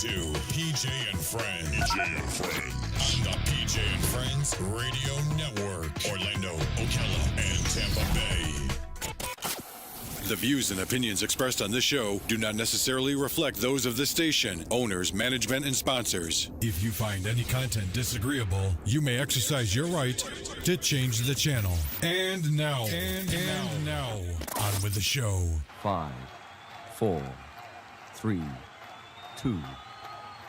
to PJ and Friends. On the PJ and Friends Radio Network. Orlando, Ocala, and Tampa Bay. The views and opinions expressed on this show do not necessarily reflect those of this station, owners, management, and sponsors. If you find any content disagreeable, you may exercise your right to change the channel. And now, on with the show. 5, 4, 3, 2,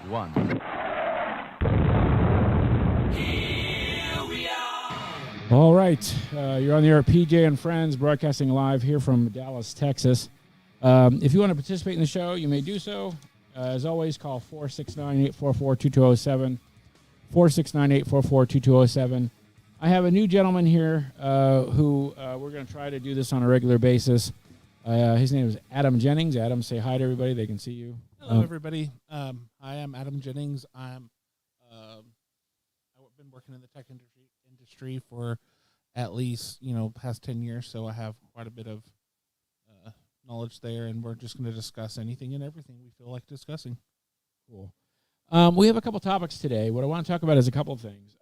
1. All right, you're on the air at PJ and Friends, broadcasting live here from Dallas, Texas. If you want to participate in the show, you may do so. As always, call 469-844-2207, 469-844-2207. I have a new gentleman here who we're going to try to do this on a regular basis. His name is Adam Jennings. Adam, say hi to everybody. They can see you. Hello, everybody. I am Adam Jennings. I've been working in the tech industry for at least, past 10 years, so I have quite a bit of knowledge there, and we're just going to discuss anything and everything we feel like discussing. Cool. We have a couple topics today. What I want to talk about is a couple of things.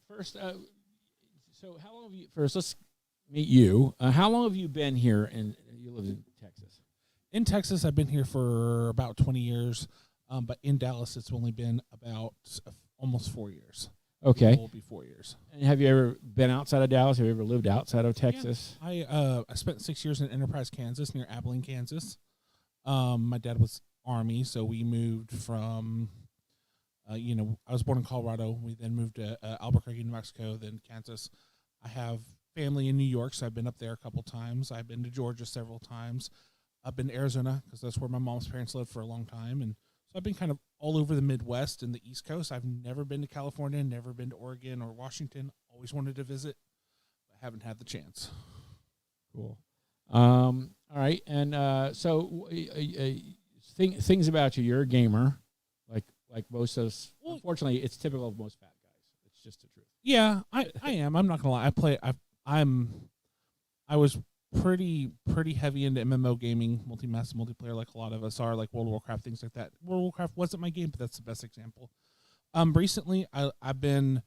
First, so how long have you, first, let's meet you. How long have you been here, and you live in Texas? In Texas, I've been here for about 20 years, but in Dallas, it's only been about almost 4 years. Okay. It will be 4 years. And have you ever been outside of Dallas? Have you ever lived outside of Texas? Yeah. I spent 6 years in Enterprise, Kansas, near Abilene, Kansas. My dad was Army, so we moved from, I was born in Colorado. We then moved to Albuquerque, New Mexico, then Kansas. I have family in New York, so I've been up there a couple times. I've been to Georgia several times. I've been to Arizona because that's where my mom's parents lived for a long time, and so I've been kind of all over the Midwest and the East Coast. I've never been to California, never been to Oregon or Washington. Always wanted to visit, but haven't had the chance. Cool. All right, and so things about you. You're a gamer, like most of us. Well, unfortunately, it's typical of most fat guys. It's just the truth. Yeah, I am. I'm not gonna lie. I was pretty heavy into MMO gaming, multiplayer, like a lot of us are, like World of Warcraft, things like that. World of Warcraft wasn't my game, but that's the best example. Recently, I've been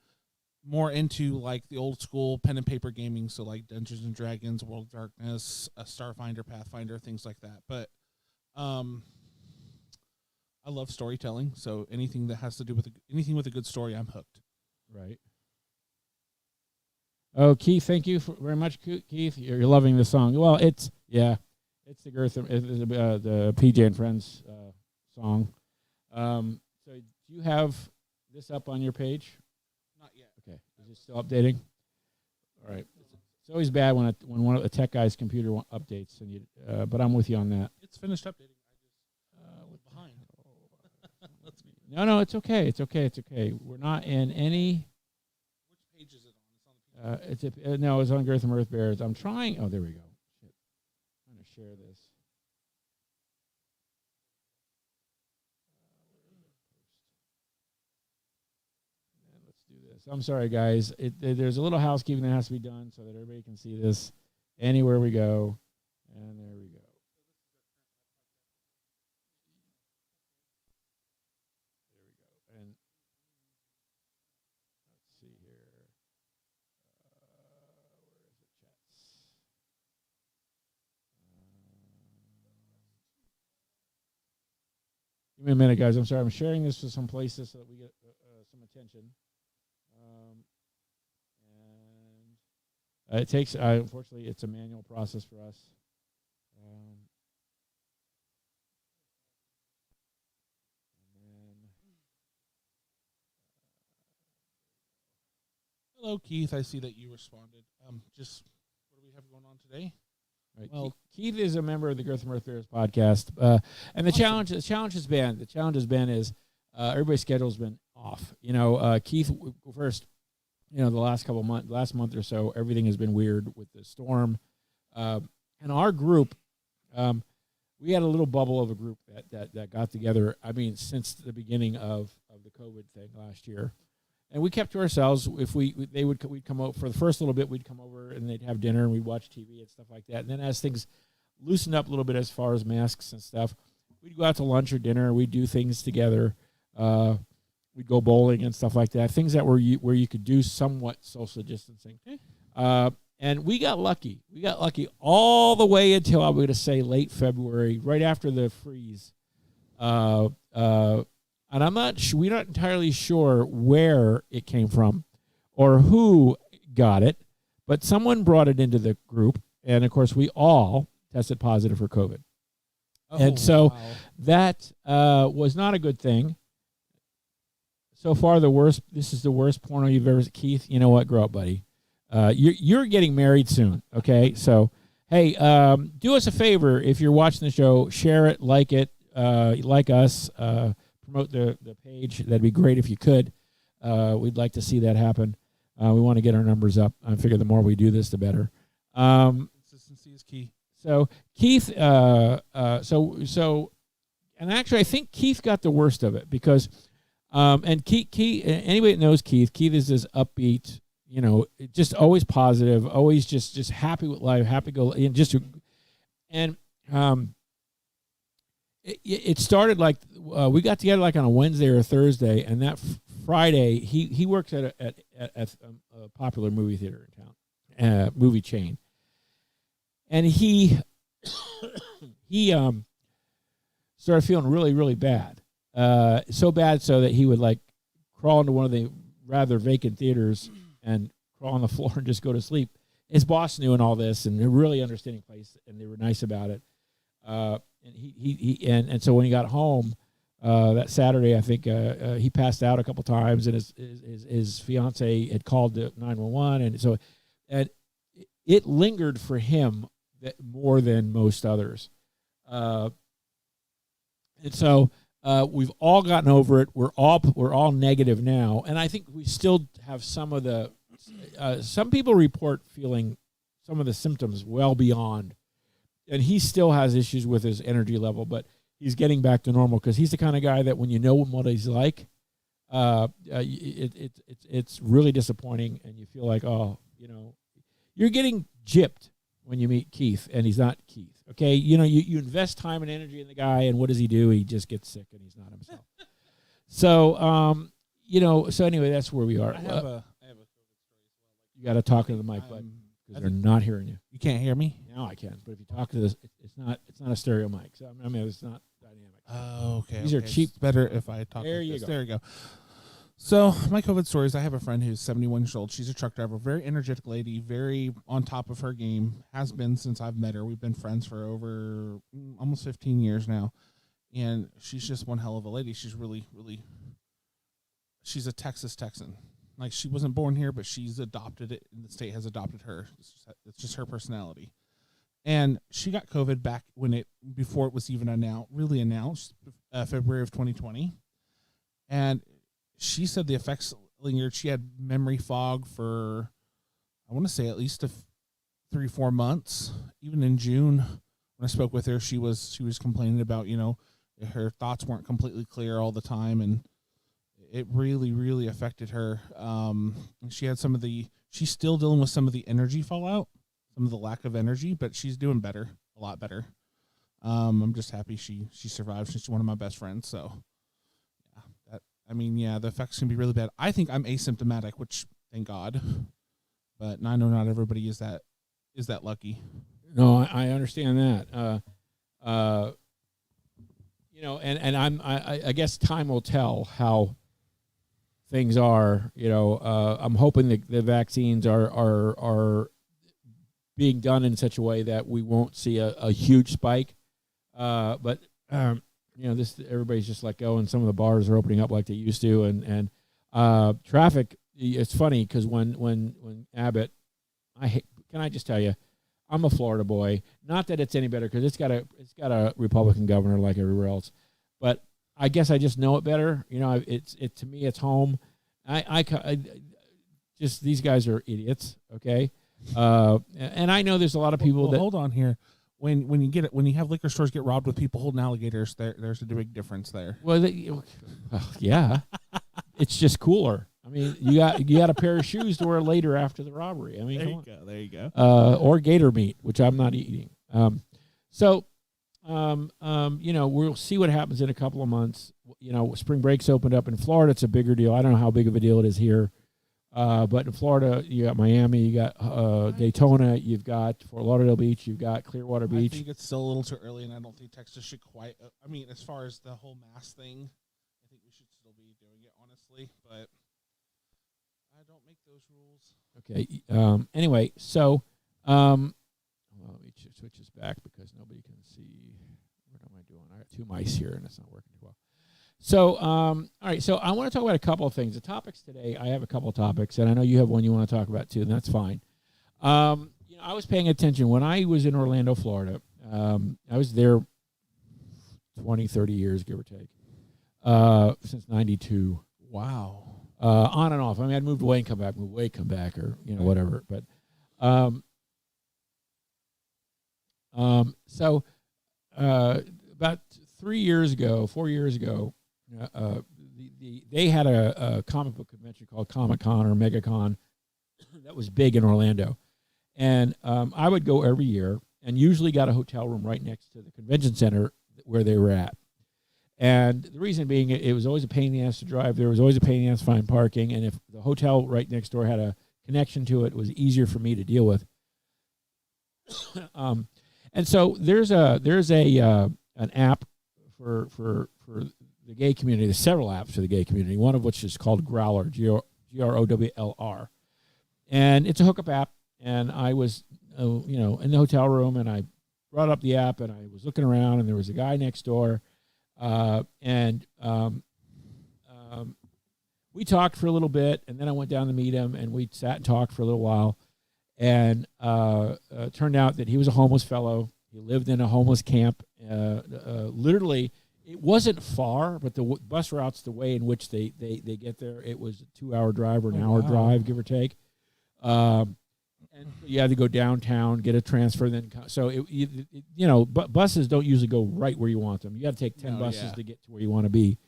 more into like the old school pen and paper gaming, so like Dungeons and Dragons, World of Darkness, Starfinder, Pathfinder, things like that. But I love storytelling, so anything that has to do with anything with a good story, I'm hooked. Right. Oh, Keith, thank you very much, Keith. You're loving the song. Well, it's the the PJ and Friends song. So do you have this up on your page? Not yet. Okay. Is it still updating? All right. It's always bad when one of the tech guy's computer updates, and but I'm with you on that. It's finished updating. I just behind. No, it's okay. It's okay. We're not in any. Which page is it on? It's on the no, it's on Girth and Earth Bears. I'm trying. Oh, there we go. Shit. I'm trying to share this. Let's do this. I'm sorry, guys. There's a little housekeeping that has to be done so that everybody can see this anywhere we go. And there we go. Give me a minute, guys. I'm sorry. I'm sharing this with some places so that we get some attention. And it takes, unfortunately, it's a manual process for us. Hello, Keith. I see that you responded. Just what do we have going on today? Right. Well, Keith is a member of the Girth and Earth Bears podcast, and the challenge has been everybody's schedule's been off. Keith first. The last month or so, everything has been weird with the storm, and our group, we had a little bubble of a group that got together. I mean, since the beginning of the COVID thing last year. And we kept to ourselves. If we'd come over for the first little bit, we'd come over and they'd have dinner and we'd watch TV and stuff like that. And then as things loosened up a little bit as far as masks and stuff, we'd go out to lunch or dinner. We'd do things together. We'd go bowling and stuff like that. Things that were where you could do somewhat social distancing. And we got lucky. We got lucky all the way until, I'm going to say, late February, right after the freeze. And we're not entirely sure where it came from or who got it, but someone brought it into the group. And, of course, we all tested positive for COVID. And so that was not a good thing. So far, this is the worst porno you've ever seen. Keith, you know what? Grow up, buddy. You're getting married soon, okay? So, hey, do us a favor. If you're watching the show, share it, like us, promote the page. That'd be great if you could. We'd like to see that happen. We want to get our numbers up. I figure the more we do this, the better. Consistency is key. So, Keith, and actually, I think Keith got the worst of it because, and Keith, anybody that knows Keith is this upbeat, just always positive, always just happy with life, happy go, and it started like we got together like on a Wednesday or a Thursday, and that Friday he works at a popular movie theater in town, movie chain, and he started feeling really, really bad, so bad so that he would like crawl into one of the rather vacant theaters and crawl on the floor and just go to sleep. His boss knew and all this, and they're really understanding place, and they were nice about it. And so when he got home that Saturday, I think he passed out a couple times, and his fiance had called the 911, and so it lingered for him more than most others. And so we've all gotten over it. We're all negative now, and I think we still have some of the. Some people report feeling some of the symptoms well beyond, and he still has issues with his energy level, but he's getting back to normal because he's the kind of guy that when you know what he's like, it's really disappointing, and you feel like, you're getting gypped when you meet Keith, and he's not Keith. Okay, you invest time and energy in the guy, and what does he do? He just gets sick, and he's not himself. So, so anyway, that's where we are. I have a story as well. You got to talk into the mic, bud, because they're not hearing you. You can't hear me? Now I can, but if you talk to this, it's not a stereo mic. So I mean, it's not dynamic. Oh, okay. These are cheap. It's better if I talk. There like you this. go. There you go. So my COVID stories. I have a friend who's 71 years old. She's a truck driver, very energetic lady, very on top of her game. Has been since I've met her. We've been friends for over almost 15 years now, and she's just one hell of a lady. She's really, really. She's a Texas Texan. Like, she wasn't born here, but she's adopted it, and the state has adopted her. It's just her personality. And she got COVID back before it was even announced, February of 2020. And she said the effects lingered. She had memory fog for, I want to say, at least 3-4 months. Even in June, when I spoke with her, she was complaining about, her thoughts weren't completely clear all the time, and it really, really affected her. She had she's still dealing with some of the energy fallout, some of the lack of energy, but she's doing better, a lot better. I'm just happy she survived. She's one of my best friends. So, the effects can be really bad. I think I'm asymptomatic, which thank God, but I know not everybody is that lucky. No, I understand that. And I guess time will tell how things are. I'm hoping that the vaccines are being done in such a way that we won't see a huge spike. But everybody's just let go, and some of the bars are opening up like they used to, and traffic. It's funny because when Abbott, can I just tell you, I'm a Florida boy. Not that it's any better because it's got a Republican governor like everywhere else, but I guess I just know it better. To me, it's home. I just, these guys are idiots. Okay. And I know there's a lot of people that hold on here. When you have liquor stores get robbed with people holding alligators, there's a big difference there. Well, yeah, it's just cooler. I mean, you got a pair of shoes to wear later after the robbery. I mean, there you go. Or gator meat, which I'm not eating. So we'll see what happens in a couple of months. Spring break's opened up in Florida. It's a bigger deal. I don't know how big of a deal it is here. But in Florida, you got Miami, you got Daytona, you've got Fort Lauderdale Beach, you've got Clearwater Beach. I think it's still a little too early, and I don't think Texas should quite. As far as the whole mask thing, I think we should still be doing it, honestly. But I don't make those rules. Okay. Anyway, so let me switch this back because nobody can see. What am I doing? I got two mice here, and it's not working too well. So, all right. So I want to talk about a couple of things. The topics today, I have a couple of topics, and I know you have one you want to talk about too, and that's fine. I was paying attention when I was in Orlando, Florida. I was there 20, 30 years, give or take, since 92. Wow. On and off. I mean, I'd moved away and come back, or, whatever. But so about 4 years ago, they had a comic book convention called Comic-Con or MegaCon that was big in Orlando. And I would go every year and usually got a hotel room right next to the convention center where they were at. And the reason being, it was always a pain in the ass to drive. There was always a pain in the ass to find parking. And if the hotel right next door had a connection to it, it was easier for me to deal with. And so there's an app for the gay community. There's several apps for the gay community, one of which is called Growler, Growlr. And it's a hookup app. And I was, in the hotel room, and I brought up the app, and I was looking around, and there was a guy next door. We talked for a little bit, and then I went down to meet him, and we sat and talked for a little while. And turned out that he was a homeless fellow. He lived in a homeless camp. Literally, it wasn't far, but the bus routes, the way in which they get there, it was a 2-hour drive or an hour drive, give or take. And you had to go downtown, get a transfer, then buses don't usually go right where you want them. You got to take 10 buses to get to where you want to be.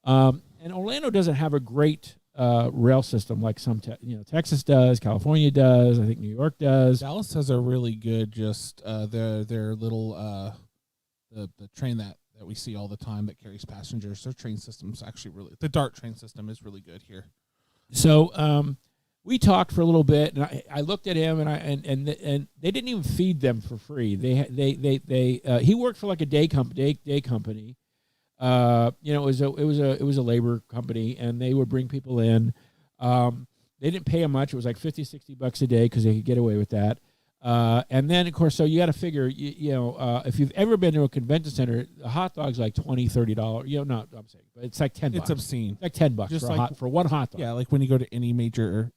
And Orlando doesn't have a great rail system like some, Texas does, California does, I think New York does. Dallas has a really good, just their little the train that we see all the time that carries passengers. Their train system's actually the DART train system is really good here. So we talked for a little bit, and I looked at him, and they didn't even feed them for free. He worked for like a day company. It was a labor company, and they would bring people in. They didn't pay him much. It was like $50-$60 a day because they could get away with that. And then, of course, so you got to figure, if you've ever been to a convention center, a hot dog's like $20, $30. I'm saying, but it's like $10. It's obscene. It's like $10 just for one hot dog. Yeah, like when you go to any major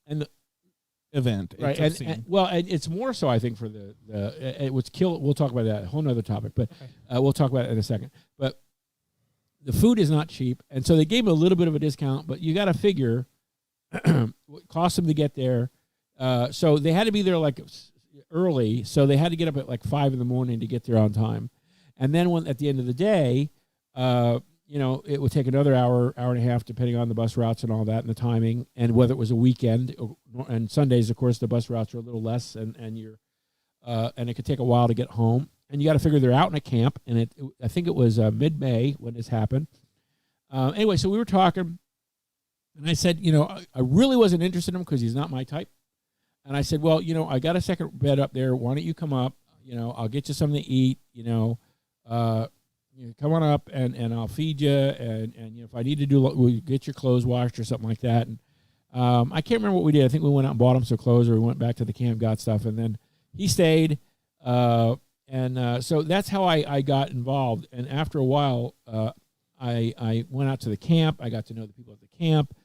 event, right? It's and it's more so, I think, for we'll talk about that, a whole nother topic, but we'll talk about it in a second. But the food is not cheap, and so they gave him a little bit of a discount, but you got to figure what cost them to get there. So they had to be there like early, so they had to get up at like 5 a.m. to get there on time. And then at the end of the day, it would take another hour and a half, depending on the bus routes and all that, and the timing, and whether it was a weekend. And Sundays, of course, the bus routes are a little less, and it could take a while to get home. And you got to figure they're out in a camp, and I think it was mid-May when this happened. Anyway, so we were talking, and I said, I really wasn't interested in him because he's not my type. And I said, well, I got a second bed up there. Why don't you come up? I'll get you something to eat. Come on up, and I'll feed you. And if I need to we'll get your clothes washed or something like that. And I can't remember what we did. I think we went out and bought him some clothes, or we went back to the camp, got stuff, and then he stayed. So that's how I got involved. And after a while, I went out to the camp. I got to know the people at the camp.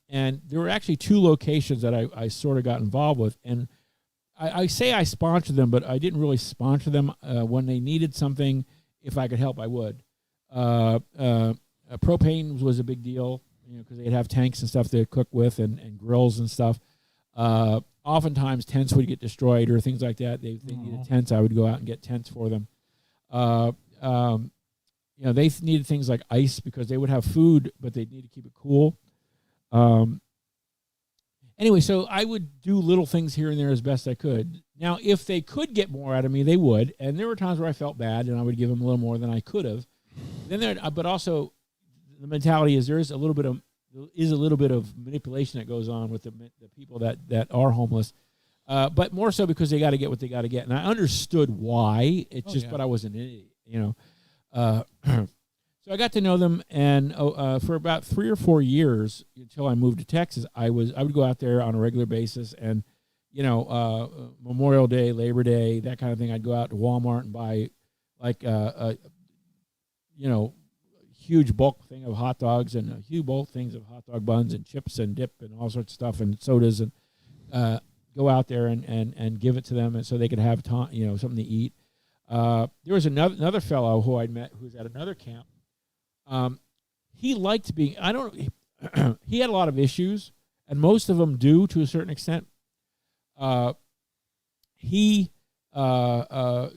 And there were actually 2 locations that I sort of got involved with. And I say I sponsored them, but I didn't really sponsor them. When they needed something, if I could help, I would. Propane was a big deal, because they'd have tanks and stuff they'd cook with, and grills and stuff. Oftentimes tents would get destroyed or things like that. They needed tents. I would go out and get tents for them. They needed things like ice because they would have food, but they'd need to keep it cool. anyway, so I would do little things here and there as best I could. Now, if they could get more out of me, they would. And there were times where I felt bad, and I would give them a little more than I could have. But also, the mentality is there is a little bit of manipulation that goes on with the people that are homeless. But more so because they got to get what they got to get, and I understood why. It's but I wasn't an idiot, you know. So I got to know them, and for about 3 or 4 years until I moved to Texas, I would go out there on a regular basis, and you know, Memorial Day, Labor Day, that kind of thing. I'd go out to Walmart and buy like you know, huge bulk thing of hot dogs and a huge bulk things of hot dog buns and chips and dip and all sorts of stuff and sodas, and go out there and give it to them, and so they could have something to eat. There was another fellow who I'd met who's at another camp. He liked being. He had a lot of issues, and most of them do to a certain extent. He said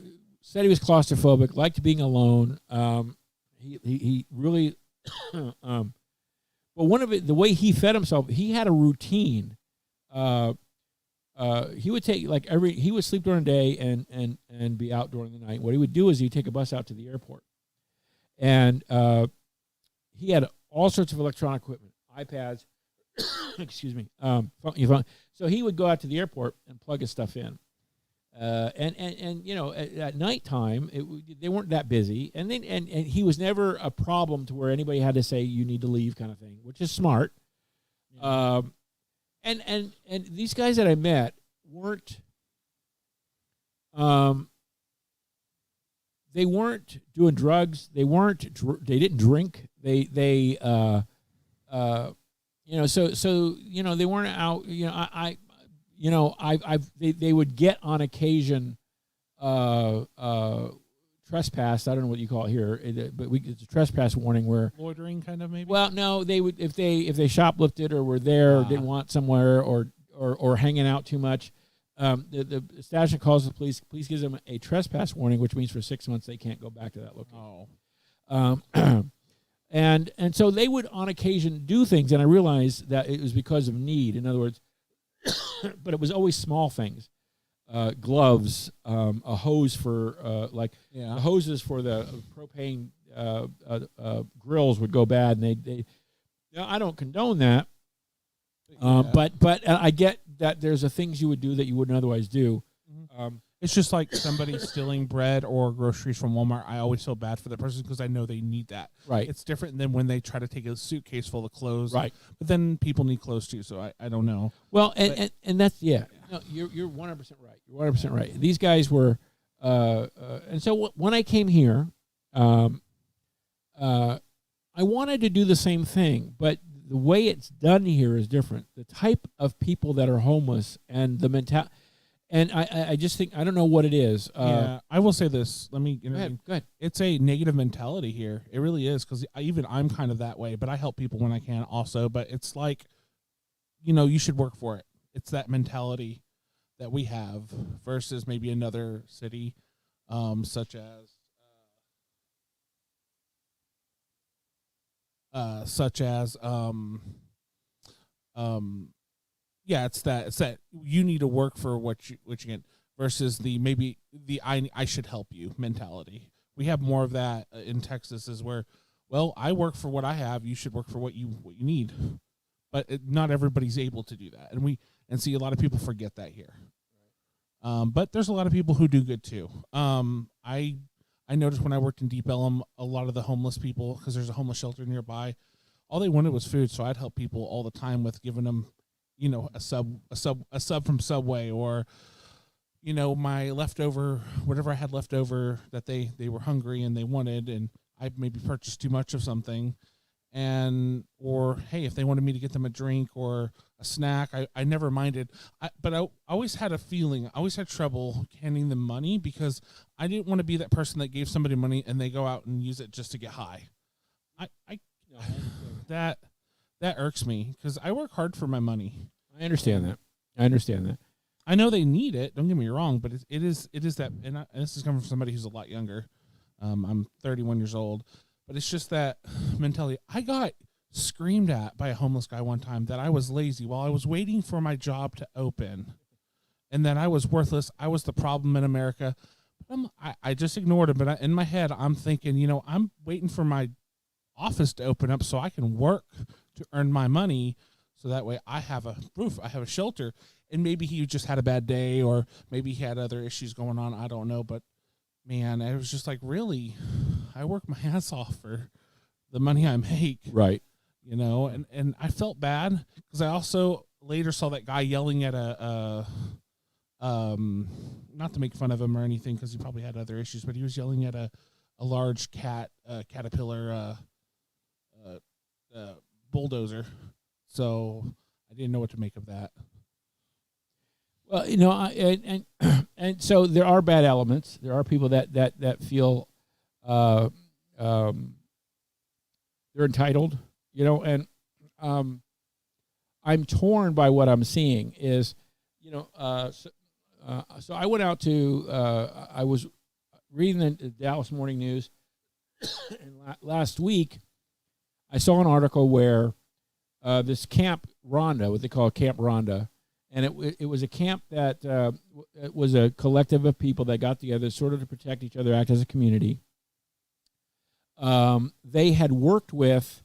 he was claustrophobic, liked being alone. He really, but the way he fed himself, he had a routine. He would take he would sleep during the day and be out during the night. What he would do is he'd take a bus out to the airport, and he had all sorts of electronic equipment, iPads, excuse me, phone. So he would go out to the airport and plug his stuff in. And you know, at nighttime, they weren't that busy, and he was never a problem to where anybody had to say you need to leave kind of thing, which is smart. Yeah. And these guys that I met weren't they weren't doing drugs. They didn't drink. They so they weren't out. They would get on occasion trespass. I don't know what you call it here, but it's a trespass warning where loitering kind of maybe. Well, no, they would if they shoplifted or were there or didn't want somewhere or hanging out too much. The establishment calls the police. Police gives them a trespass warning, which means for 6 months they can't go back to that location. And so they would on occasion do things, and I realized that it was because of need. In other words, but it was always small things, gloves, a hose for the hoses for the propane grills would go bad, and they I don't condone that. But I get that there's things you would do that you wouldn't otherwise do. It's just like somebody stealing bread or groceries from Walmart. I always feel bad for that person because I know they need that. Right. It's different than when they try to take a suitcase full of clothes. Right. But then people need clothes too, so I don't know. Well, and that's No, you're 100% right. You're 100% right. These guys were, and so when I came here, I wanted to do the same thing, but the way it's done here is different. The type of people that are homeless and the mentality. And I just think, I don't know what it is. I will say this. Let me go ahead. It's a negative mentality here. It really is, because even I'm kind of that way, but I help people when I can also. But it's like, you should work for it. It's that mentality that we have versus maybe another city, such as it's that you need to work for what you get versus the I should help you mentality. We have more of that in Texas, is where, well, I work for what I have, you should work for what you need. But not everybody's able to do that, and see a lot of people forget that here. But there's a lot of people who do good too. I noticed when I worked in Deep Ellum, a lot of the homeless people, because there's a homeless shelter nearby, all they wanted was food. So I'd help people all the time with giving them, a sub from Subway, or, my leftover, whatever I had left over that they were hungry and they wanted, and I maybe purchased too much of something, or hey, if they wanted me to get them a drink or a snack, I never minded. But I always had a feeling, I always had trouble handing them money, because I didn't want to be that person that gave somebody money and they go out and use it just to get high. That irks me, because I work hard for my money. I understand that. I know they need it. Don't get me wrong, but it is that, and this is coming from somebody who's a lot younger. I'm 31 years old, but it's just that mentality. I got screamed at by a homeless guy one time that I was lazy while I was waiting for my job to open, and that I was worthless. I was the problem in America. I just ignored him. But in my head, I'm thinking, I'm waiting for my office to open up so I can work to earn my money, so that way I have a roof, I have a shelter. And maybe he just had a bad day, or maybe he had other issues going on. I don't know. But man, I was just like, really, I work my ass off for the money I make. Right. And I felt bad because I also later saw that guy yelling at not to make fun of him or anything, because he probably had other issues, but he was yelling at a large caterpillar bulldozer. So I didn't know what to make of that. Well, and so there are bad elements. There are people that feel they're entitled, and I'm torn by what I'm seeing is, so I went out to, I was reading the Dallas Morning News, and last week I saw an article where this Camp Rhonda, what they call Camp Rhonda, and it was a camp that it was a collective of people that got together sort of to protect each other, act as a community. They had worked with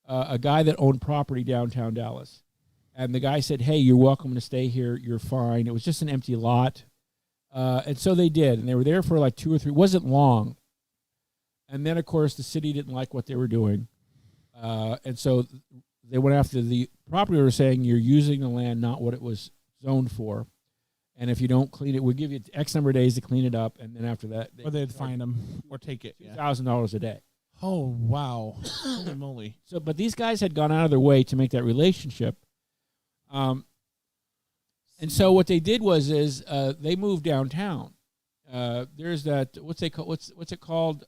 a guy that owned property downtown Dallas. And the guy said, hey, you're welcome to stay here. You're fine. It was just an empty lot. And so they did. And they were there for like 2 or 3. It wasn't long. And then, of course, the city didn't like what they were doing. And so they went after the property owner, saying you're using the land not what it was zoned for. And if you don't clean it, we'll give you X number of days to clean it up. And then after that, or they'd fine them or take it. $2,000 a day. Oh, wow. Holy moly. So, but these guys had gone out of their way to make that relationship. And so what they did was they moved downtown. There's that what's it called?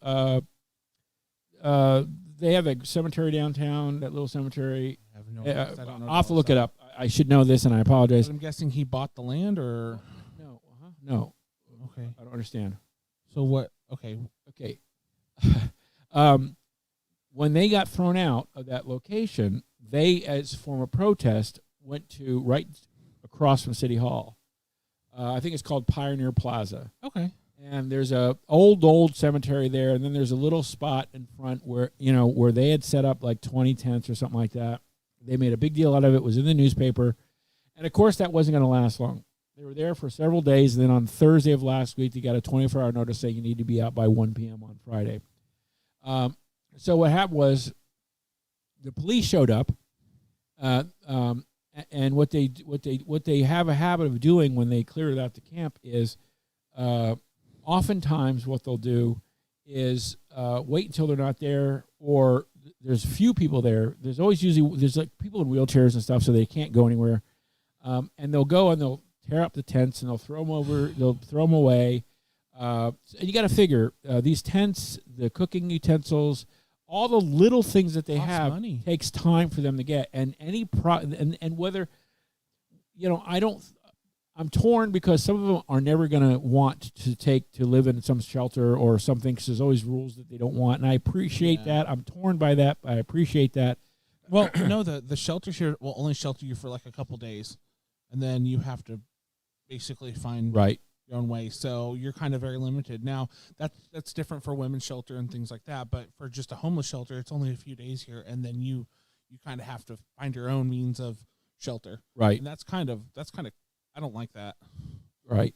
They have a cemetery downtown, that little cemetery. I have no idea. I don't know. I'll have to look it up. I should know this, and I apologize. But I'm guessing he bought the land, or no. Okay, I don't understand. So what? Okay. When they got thrown out of that location, they, as a form of protest, went to right across from City Hall. I think it's called Pioneer Plaza. Okay. And there's a old cemetery there, and then there's a little spot in front where they had set up like 20 tents or something like that. They made a big deal out of it. It was in the newspaper. And of course that wasn't going to last long. They were there for several days, and then on Thursday of last week they got a 24-hour notice saying you need to be out by 1 p.m. on Friday. So what happened was the police showed up, and what they have a habit of doing when they clear out the camp is oftentimes what they'll do is wait until they're not there, or there's few people there. There's like people in wheelchairs and stuff, so they can't go anywhere. And they'll go and they'll tear up the tents and they'll throw them away. And you got to figure these tents, the cooking utensils, all the little things that they have money. Takes time for them to get, and and whether I'm torn because some of them are never going to want to live in some shelter or something, because there's always rules that they don't want, and I appreciate that. I'm torn by that. I appreciate that. Well, no, the shelters here will only shelter you for like a couple days, and then you have to basically find your own way. So you're kind of very limited. Now that's different for women's shelter and things like that, but for just a homeless shelter, it's only a few days here, and then you kind of have to find your own means of shelter. Right. And that's kind of I don't like that. Right.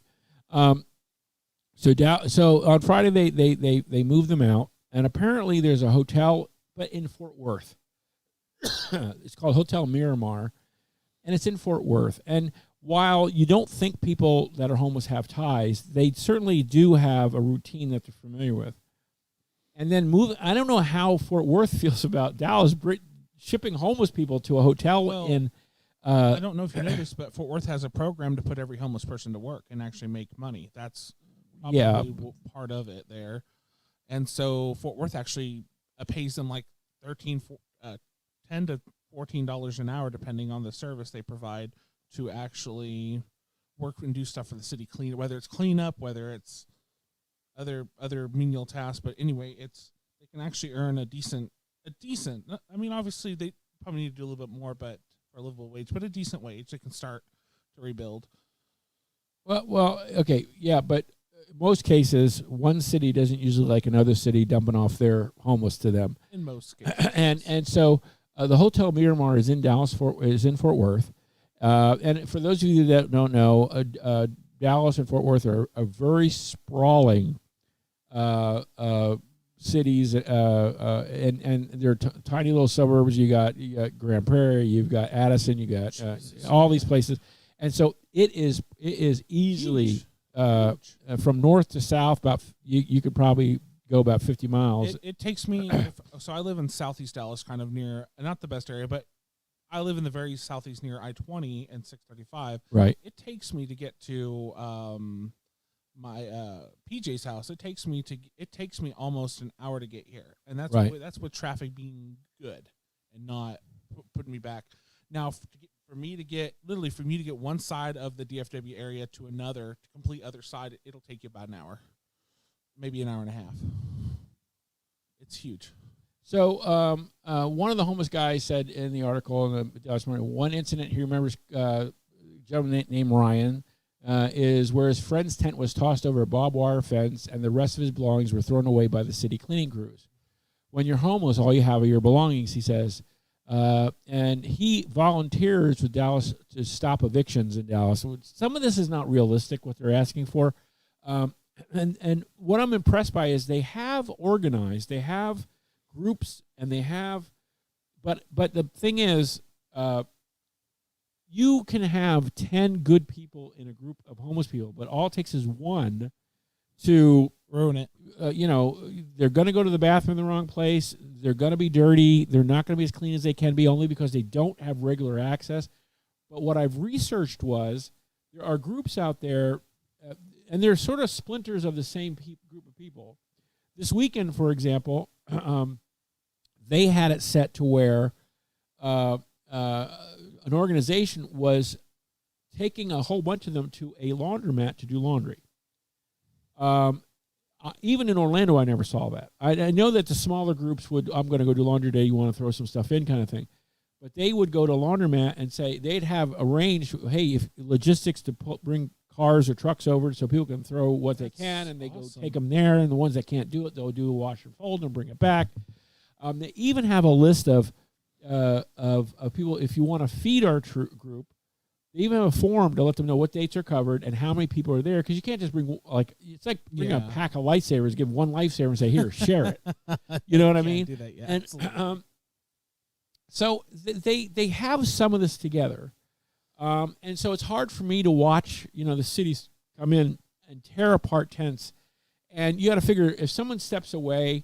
So on Friday they moved them out, and apparently there's a hotel, but in Fort Worth. It's called Hotel Miramar, and it's in Fort Worth. And while you don't think people that are homeless have ties, they certainly do have a routine that they're familiar with. And then I don't know how Fort Worth feels about Dallas shipping homeless people to a hotel in. I don't know if you noticed, but Fort Worth has a program to put every homeless person to work and actually make money. That's probably part of it there. And so Fort Worth actually pays them like $10 to $14 an hour, depending on the service they provide, to actually work and do stuff for the city, whether it's cleanup, whether it's other menial tasks. But anyway, they can actually earn a decent. I mean, obviously probably need to do a little bit more, but for a livable wage, but a decent wage, they can start to rebuild. Well, okay, yeah, but most cases, one city doesn't usually like another city dumping off their homeless to them. In most cases, and so the Hotel Miramar is in Fort Worth, and for those of you that don't know, Dallas and Fort Worth are very sprawling cities, and they're tiny little suburbs. You got Grand Prairie, you've got Addison, you got all these places, and so it is easily from north to south. About you could probably go about 50 miles. It takes me. So I live in southeast Dallas, kind of near, not the best area, but I live in the very southeast near I-20 and 635. Right. It takes me to get to my PJ's house. It takes me almost an hour to get here, and that's right. That's with traffic being good and not putting me back. Now, for me to get one side of the DFW area to another, to complete other side, it'll take you about an hour, maybe an hour and a half. It's huge. So one of the homeless guys said in the article in the Dallas Morning, one incident he remembers, a gentleman named Ryan, is where his friend's tent was tossed over a barbed wire fence and the rest of his belongings were thrown away by the city cleaning crews. When you're homeless, all you have are your belongings, he says. And he volunteers with Dallas to stop evictions in Dallas. Some of this is not realistic, what they're asking for. And what I'm impressed by is they have organized, they have groups, and they have, but the thing is, you can have 10 good people in a group of homeless people, but all it takes is one to ruin it. They're going to go to the bathroom in the wrong place. They're going to be dirty. They're not going to be as clean as they can be, only because they don't have regular access. But what I've researched was there are groups out there, and they're sort of splinters of the same group of people. This weekend, for example, they had it set to where an organization was taking a whole bunch of them to a laundromat to do laundry. Even in Orlando, I never saw that. I know that the smaller groups would, I'm going to go do laundry day, you want to throw some stuff in kind of thing. But they would go to a laundromat and say, they'd have arranged, hey, if logistics to bring cars or trucks over so people can throw what they can, and they go take them there, and the ones that can't do it, they'll do a wash and fold and bring it back. They even have a list of people, if you want to feed our group, they even have a form to let them know what dates are covered and how many people are there, because you can't just bring, it's like bring a pack of lightsabers, give one lifesaver and say, here, share it. You know what I mean? Do that, yeah, and so they have some of this together. And so it's hard for me to watch, the cities come in and tear apart tents. And you got to figure, if someone steps away,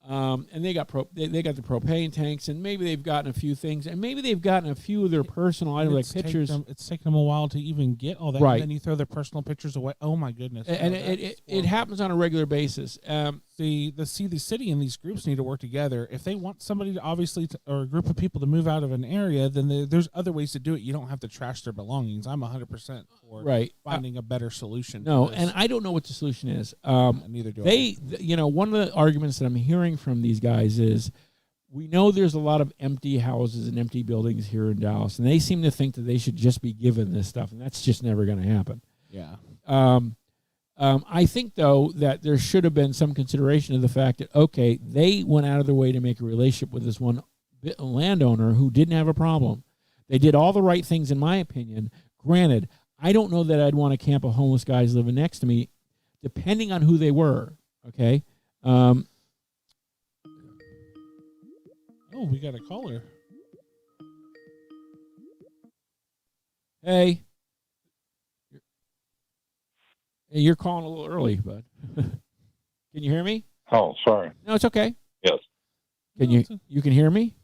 and they got they got the propane tanks, and maybe they've gotten a few things, and maybe they've gotten a few of their personal items, like pictures. It's taken them a while to even get all that, right? And then you throw their personal pictures away. Oh my goodness! And it happens on a regular basis. The city and these groups need to work together. If they want somebody to or a group of people to move out of an area, then there's other ways to do it. You don't have to trash their belongings. I'm 100% for finding a better solution. No, and I don't know what the solution is. Neither do I. One of the arguments that I'm hearing from these guys is, we know there's a lot of empty houses and empty buildings here in Dallas, and they seem to think that they should just be given this stuff, and that's just never going to happen. Yeah. I think, though, that there should have been some consideration of the fact that, okay, they went out of their way to make a relationship with this one landowner who didn't have a problem. They did all the right things, in my opinion. Granted, I don't know that I'd want to camp of homeless guys living next to me, depending on who they were, okay? We got a caller. Hey. You're calling a little early, bud. Can you hear me? Oh, sorry. No, it's okay. Yes. You can hear me?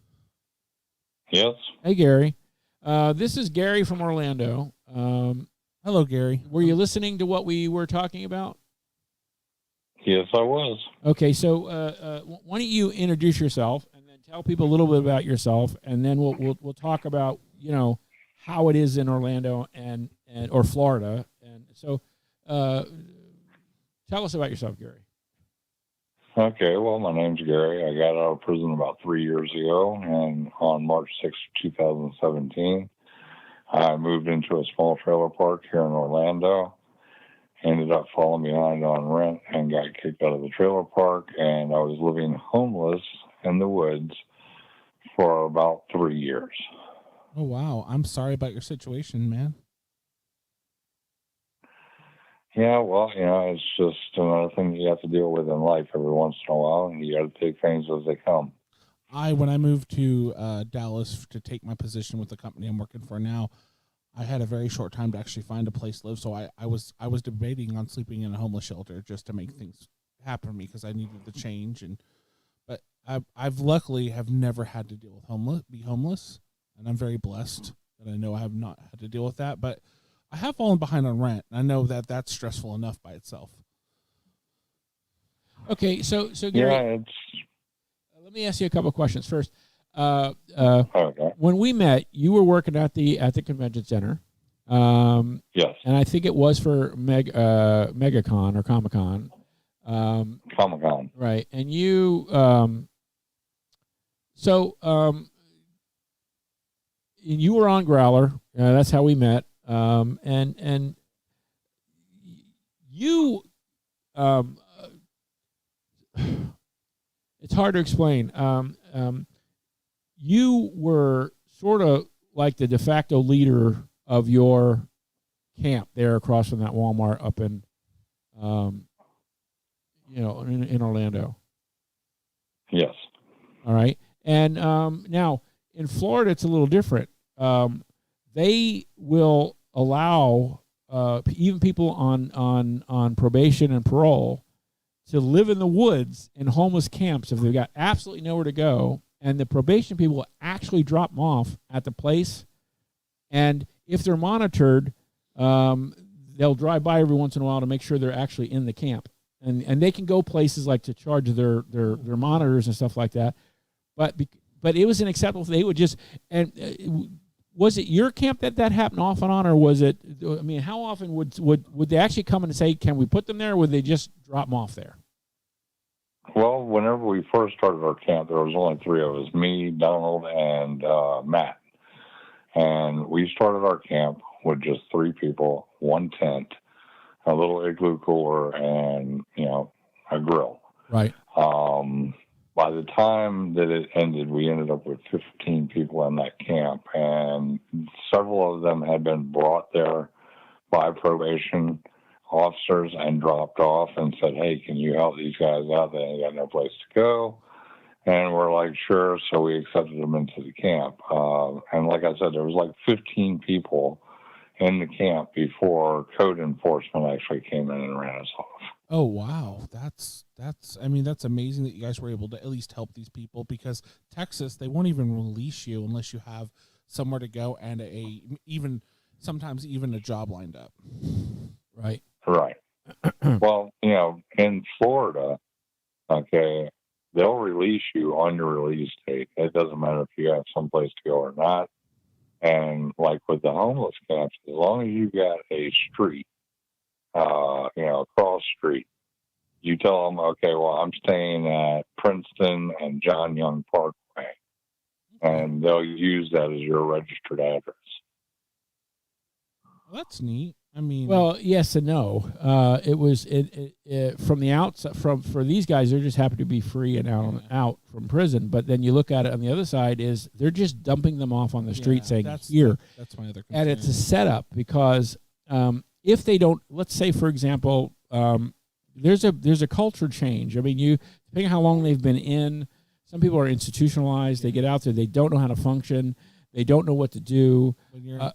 Yes. Hey, Gary. This is Gary from Orlando. Hello, Gary. Were you listening to what we were talking about? Yes, I was. Okay, so why don't you introduce yourself and then tell people a little bit about yourself, and then we'll talk about how it is in Orlando and or Florida, and so tell us about yourself, Gary. Okay, well, my name's Gary. I got out of prison about 3 years ago, and on March 6th, 2017, I moved into a small trailer park here in Orlando. Ended up falling behind on rent and got kicked out of the trailer park, and I was living homeless in the woods for about 3 years. Oh wow, I'm sorry about your situation, man. Yeah, well, it's just another thing you have to deal with in life every once in a while, and you got to take things as they come. When I moved to Dallas to take my position with the company I'm working for now, I had a very short time to actually find a place to live. So I was debating on sleeping in a homeless shelter just to make things happen for me because I needed the change. But I've luckily have never had to deal with be homeless, and I'm very blessed that I know I have not had to deal with that. But I have fallen behind on rent, and I know that that's stressful enough by itself. Okay, so Gary, Yeah, let me ask you a couple of questions. First, okay. when we met, you were working at the convention center. Yes. And I think it was for MegaCon or Comic-Con. Comic-Con. Right. And you you were on Growler. That's how we met. And you it's hard to explain. You were sort of like the de facto leader of your camp there across from that Walmart up in, in Orlando. Yes. All right. And now in Florida, it's a little different. They will allow even people on probation and parole to live in the woods in homeless camps if they've got absolutely nowhere to go. And the probation people will actually drop them off at the place. And if they're monitored, they'll drive by every once in a while to make sure they're actually in the camp. And they can go places like to charge their monitors and stuff like that. But it was unacceptable. They would just was it your camp that happened off and on, or was it? I mean, how often would they actually come in and say, "Can we put them there?" Or would they just drop them off there? Well, whenever we first started our camp, there was only three of us: me, Donald, and Matt. And we started our camp with just three people, one tent, a little igloo cooler, and a grill. Right. By the time that it ended, we ended up with 15 people in that camp, and several of them had been brought there by probation officers and dropped off and said, "Hey, can you help these guys out? They ain't got no place to go." And we're like, "Sure." So we accepted them into the camp. And like I said, there was like 15 people in the camp before code enforcement actually came in and ran us off. Oh wow, that's amazing that you guys were able to at least help these people, because Texas, they won't even release you unless you have somewhere to go and sometimes even a job lined up. Right. Right. Well, in Florida, okay, they'll release you on your release date. It doesn't matter if you have someplace to go or not. And like with the homeless camps, as long as you got a street, cross street, you tell them, okay, well, I'm staying at Princeton and John Young Parkway, and they'll use that as your registered address. Well, that's neat. I mean, well, yes and no. It was from the outside. For these guys, they're just happy to be free and out from prison. But then you look at it on the other side, is they're just dumping them off on the street, saying here. That's my other concern. And it's a setup because if they don't, let's say for example, there's a culture change. I mean, depending on how long they've been in, some people are institutionalized. They get out there, they don't know how to function. They don't know what to do.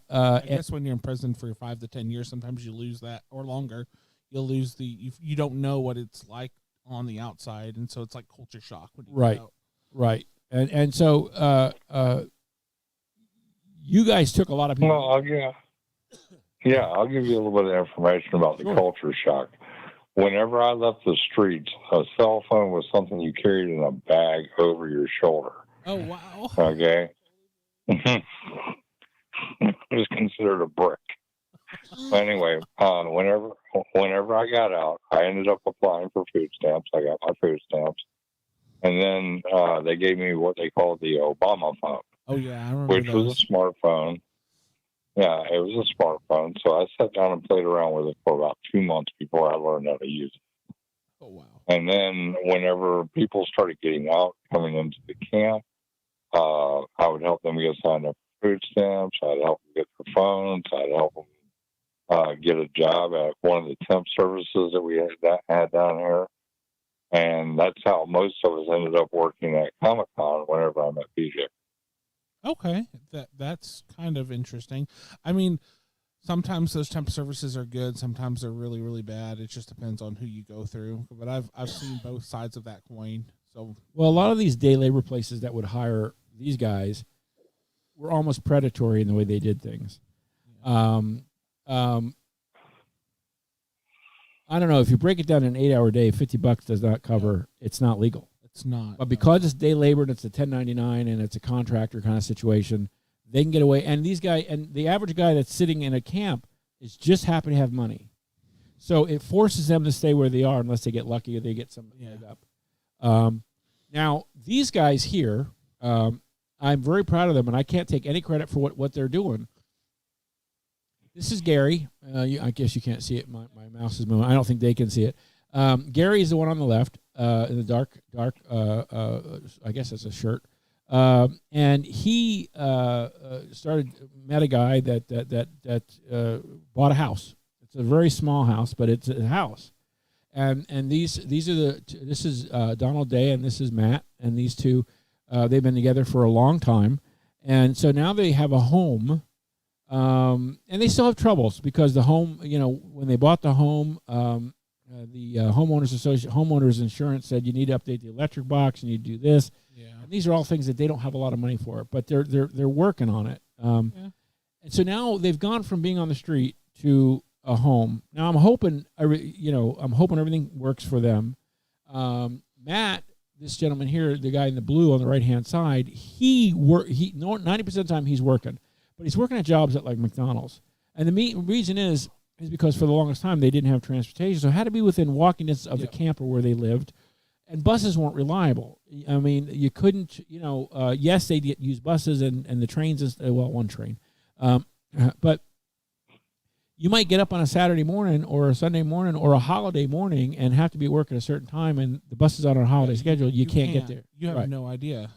I guess when you're in prison for 5 to 10 years, sometimes you lose that, or longer. You'll lose you don't know what it's like on the outside, and so it's like culture shock when you get out. Right. And so you guys took a lot of people. Well, I'll give you a little bit of information about the culture shock. Whenever I left the streets, a cell phone was something you carried in a bag over your shoulder. Oh wow! Okay. It was considered a brick. Anyway, whenever I got out, I ended up applying fine for food stamps. I got my food stamps. And then they gave me what they called the Obama phone. Oh, yeah, I remember which those. was a smartphone. Yeah, it was a smartphone. So I sat down and played around with it for about 2 months before I learned how to use it. Oh, wow. And then whenever people started getting out, coming into the camp, I would help them get signed up for food stamps. I'd help them get their phones. I'd help them get a job at one of the temp services that we had down here. And that's how most of us ended up working at Comic-Con whenever I met PJ. Okay, that's kind of interesting. I mean, sometimes those temp services are good. Sometimes they're really, really bad. It just depends on who you go through. But I've seen both sides of that coin. So, well, a lot of these day labor places that would hire these guys were almost predatory in the way they did things. Yeah. I don't know, if you break it down in an 8-hour day, $50 does not cover. It's not legal. It's not. But because it's day labor and it's a 1099 and it's a contractor kind of situation, they can get away. And these guys, and the average guy that's sitting in a camp is just happy to have money. So it forces them to stay where they are unless they get lucky or they get something laid up. Now, these guys here, I'm very proud of them, and I can't take any credit for what they're doing. This is Gary. I guess you can't see it. My mouse is moving. I don't think they can see it. Gary is the one on the left. In the dark, I guess it's a shirt. And he met a guy that bought a house. It's a very small house, but it's a house. And these are this is Donald Day and this is Matt, and these two they've been together for a long time, and so now they have a home. And they still have troubles because the home, when they bought the home, the homeowners insurance said you need to update the electric box, you need to do this. Yeah. And these are all things that they don't have a lot of money for, but they're working on it. And so now they've gone from being on the street to a home. Now I'm hoping everything works for them. Matt, this gentleman here, the guy in the blue on the right hand side, 90% of the time he's working, but he's working at jobs at like McDonald's. And the reason is because for the longest time they didn't have transportation, so it had to be within walking distance of the camper where they lived, and buses weren't reliable. I mean, you couldn't, yes, they use buses and the trains, one train, but you might get up on a Saturday morning or a Sunday morning or a holiday morning and have to be at work at a certain time, and the bus is on a holiday schedule. You can't get there. You have no idea.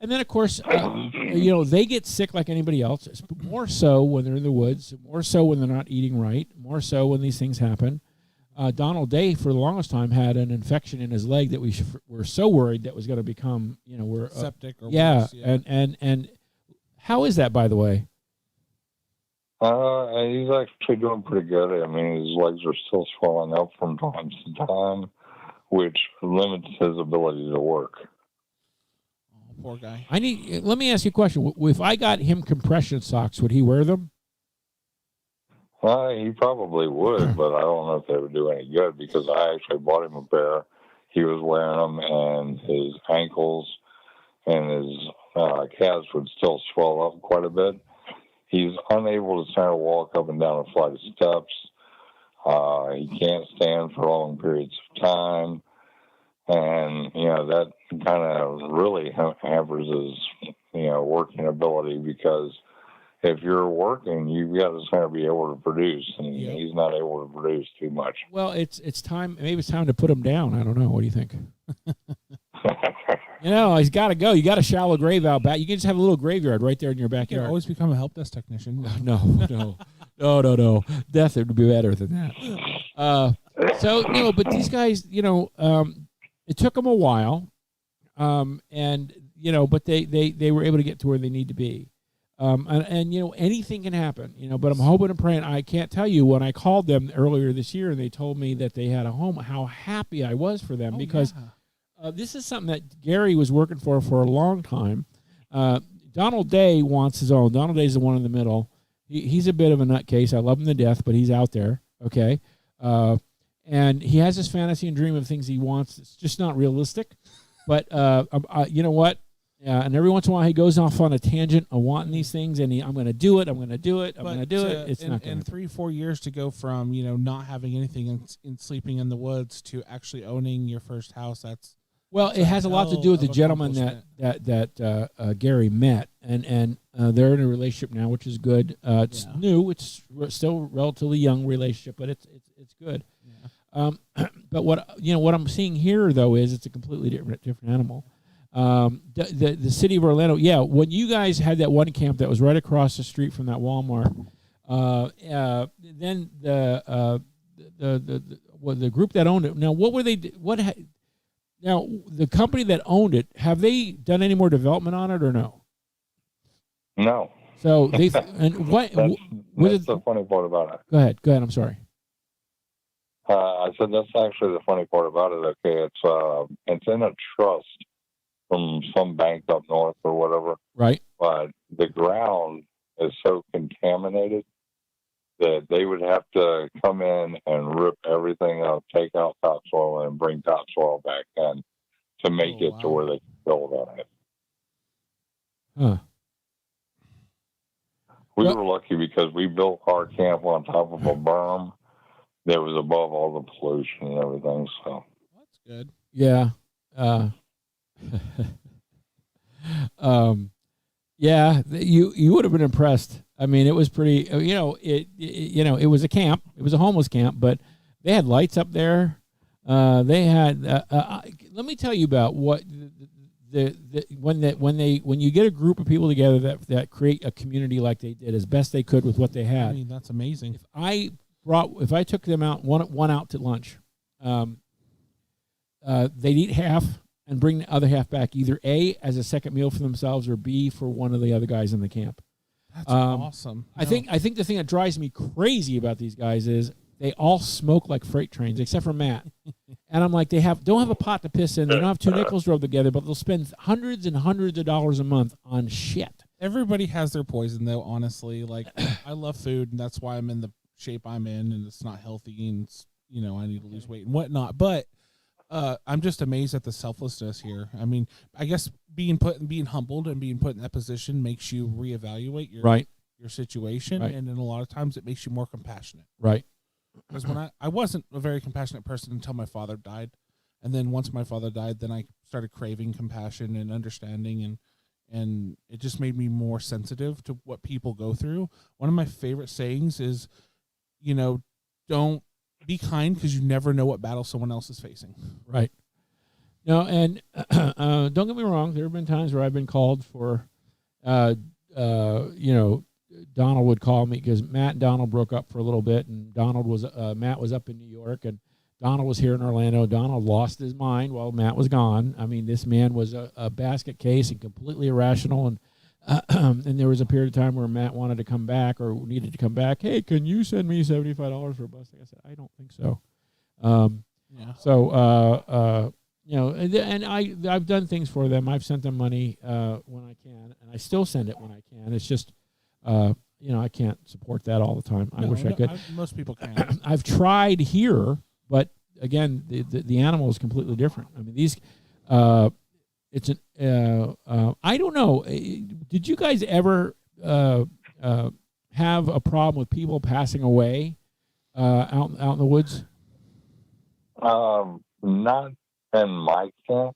And then, of course, they get sick like anybody else. It's more so when they're in the woods, more so when they're not eating right, more so when these things happen. Donald Day, for the longest time, had an infection in his leg that we were so worried that was going to become, septic or worse. Yeah. And how is that, by the way? He's actually doing pretty good. I mean, his legs are still swelling up from time to time, which limits his ability to work. Poor guy. Let me ask you a question. If I got him compression socks, would he wear them? He probably would, but I don't know if they would do any good because I actually bought him a pair. He was wearing them, and his ankles and his calves would still swell up quite a bit. He's unable to stand or walk up and down a flight of steps. He can't stand for long periods of time. And, that kind of really hampers his, working ability because if you're working, you've got to be able to produce, and he's not able to produce too much. Well, it's time. Maybe it's time to put him down. I don't know. What do you think? He's got to go. You got a shallow grave out back. You can just have a little graveyard right there in your backyard. You always become a help desk technician. No. Death would be better than that. But these guys, it took them a while, but they were able to get to where they need to be. Anything can happen, but I'm hoping and praying. I can't tell you, when I called them earlier this year and they told me that they had a home, how happy I was for them because this is something that Gary was working for a long time. Donald Day wants his own. Donald Day's the one in the middle. He's a bit of a nutcase. I love him to death, but he's out there, okay? And he has this fantasy and dream of things he wants. It's just not realistic. But you know what? Yeah, and every once in a while he goes off on a tangent of wanting these things, and I'm going to do it. I'm going to do it. I'm going to do it. It's not going to. In 3-4 years to go from not having anything and sleeping in the woods to actually owning your first house. Well, it has a lot to do with the gentleman that Gary met, and they're in a relationship now, which is good. It's new. It's still a relatively young relationship, but it's good. Yeah. But what I'm seeing here though is it's a completely different animal. The city of Orlando, when you guys had that one camp that was right across the street from that Walmart, then the group that owned it. Now, what were they? Now the company that owned it, have they done any more development on it or no? No. So they and what? That's the funny part about it. Go ahead. I'm sorry. I said that's actually the funny part about it. Okay, it's in a trust from some bank up north or whatever. Right. But the ground is so contaminated that they would have to come in and rip everything up, take out topsoil, and bring topsoil back in to make it to where they can build on it. Huh. We were lucky because we built our camp on top of a berm that was above all the pollution and everything. So that's good. Yeah. You would have been impressed. I mean, it was pretty. It was a camp. It was a homeless camp, but they had lights up there. They had. Let me tell you about what when you get a group of people together that create a community like they did as best they could with what they had. I mean, that's amazing. If I took them out one out to lunch, they'd eat half and bring the other half back, either A, as a second meal for themselves, or B, for one of the other guys in the camp. That's awesome. I think the thing that drives me crazy about these guys is they all smoke like freight trains, except for Matt. And I'm like, don't have a pot to piss in. They don't have 2 nickels to rub together, but they'll spend hundreds and hundreds of dollars a month on shit. Everybody has their poison, though, honestly. Like, I love food, and that's why I'm in the shape I'm in, and it's not healthy, and I need to lose weight and whatnot. But I'm just amazed at the selflessness here. I mean, I guess being humbled and being put in that position makes you reevaluate your situation, and then a lot of times it makes you more compassionate. Right. Because when I wasn't a very compassionate person until my father died, and then once my father died, then I started craving compassion and understanding, and it just made me more sensitive to what people go through. One of my favorite sayings is, don't be kind because you never know what battle someone else is facing. Right. No, and don't get me wrong. There have been times where I've been called for, Donald would call me because Matt and Donald broke up for a little bit, and Matt was up in New York, and Donald was here in Orlando. Donald lost his mind while Matt was gone. I mean, this man was a basket case and completely irrational, and there was a period of time where Matt wanted to come back or needed to come back. Hey, can you send me $75 for a bus? I said, I don't think so. And I've done things for them. I've sent them money when I can, and I still send it when I can. It's just, I can't support that all the time. I wish I could. Most people can. I've tried here, but again, the animal is completely different. I mean, these. I don't know. Did you guys ever have a problem with people passing away out in the woods? Not in my camp,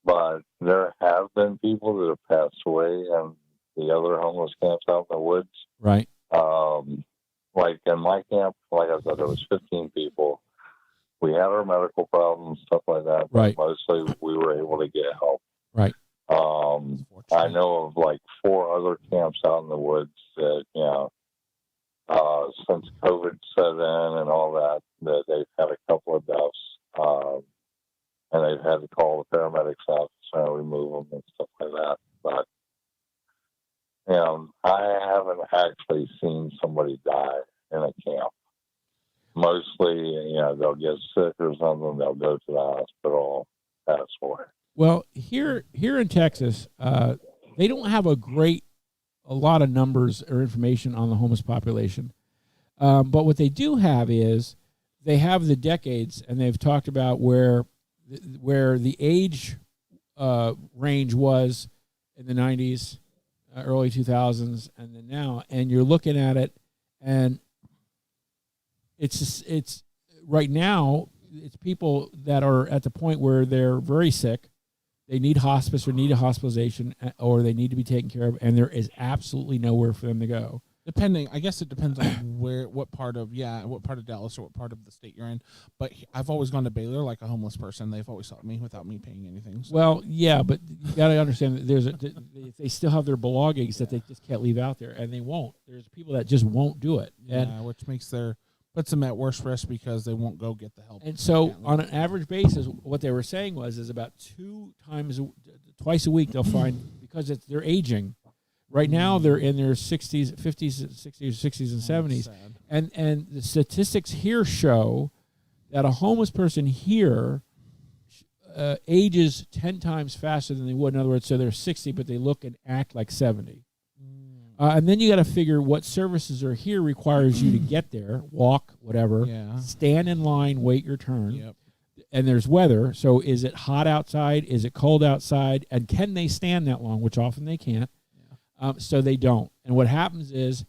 but there have been people that have passed away in the other homeless camps out in the woods. Right. Like in my camp, like I said, there was 15 people. We had our medical problems, stuff like that. But right. Mostly we were able to get help. Right. I know of like 4 other camps out in the woods that, since COVID set in and all that they've had a couple of deaths. And they've had to call the paramedics out to remove them and stuff like that. But, I haven't actually seen somebody die in a camp. Mostly, they'll get sick or something, they'll go to the hospital, pass away. Well, here in Texas, they don't have a lot of numbers or information on the homeless population. But what they do have is they have the decades, and they've talked about where the age range was in the 90s, early 2000s, and then now. And you're looking at it, and it's right now, it's people that are at the point where they're very sick. They need hospice or need a hospitalization, or they need to be taken care of, and there is absolutely nowhere for them to go. I guess it depends on what part of Dallas or what part of the state you're in. But I've always gone to Baylor like a homeless person. They've always taught me without me paying anything. So. Well, yeah, but you got to understand that they still have their belongings that they just can't leave out there, and they won't. There's people that just won't do it, which puts them at worse risk because they won't go get the help. And so, on an average basis, what they were saying is about twice a week they'll find, because they're aging. Right now, they're in their 60s, 50s, 60s, and 70s. And the statistics here show that a homeless person here ages 10 times faster than they would. In other words, so they're 60, but they look and act like 70. And then you got to figure what services are here requires you to get there, walk, whatever, stand in line, wait your turn. Yep. And there's weather. So is it hot outside? Is it cold outside? And can they stand that long, which often they can't. So they don't. And what happens is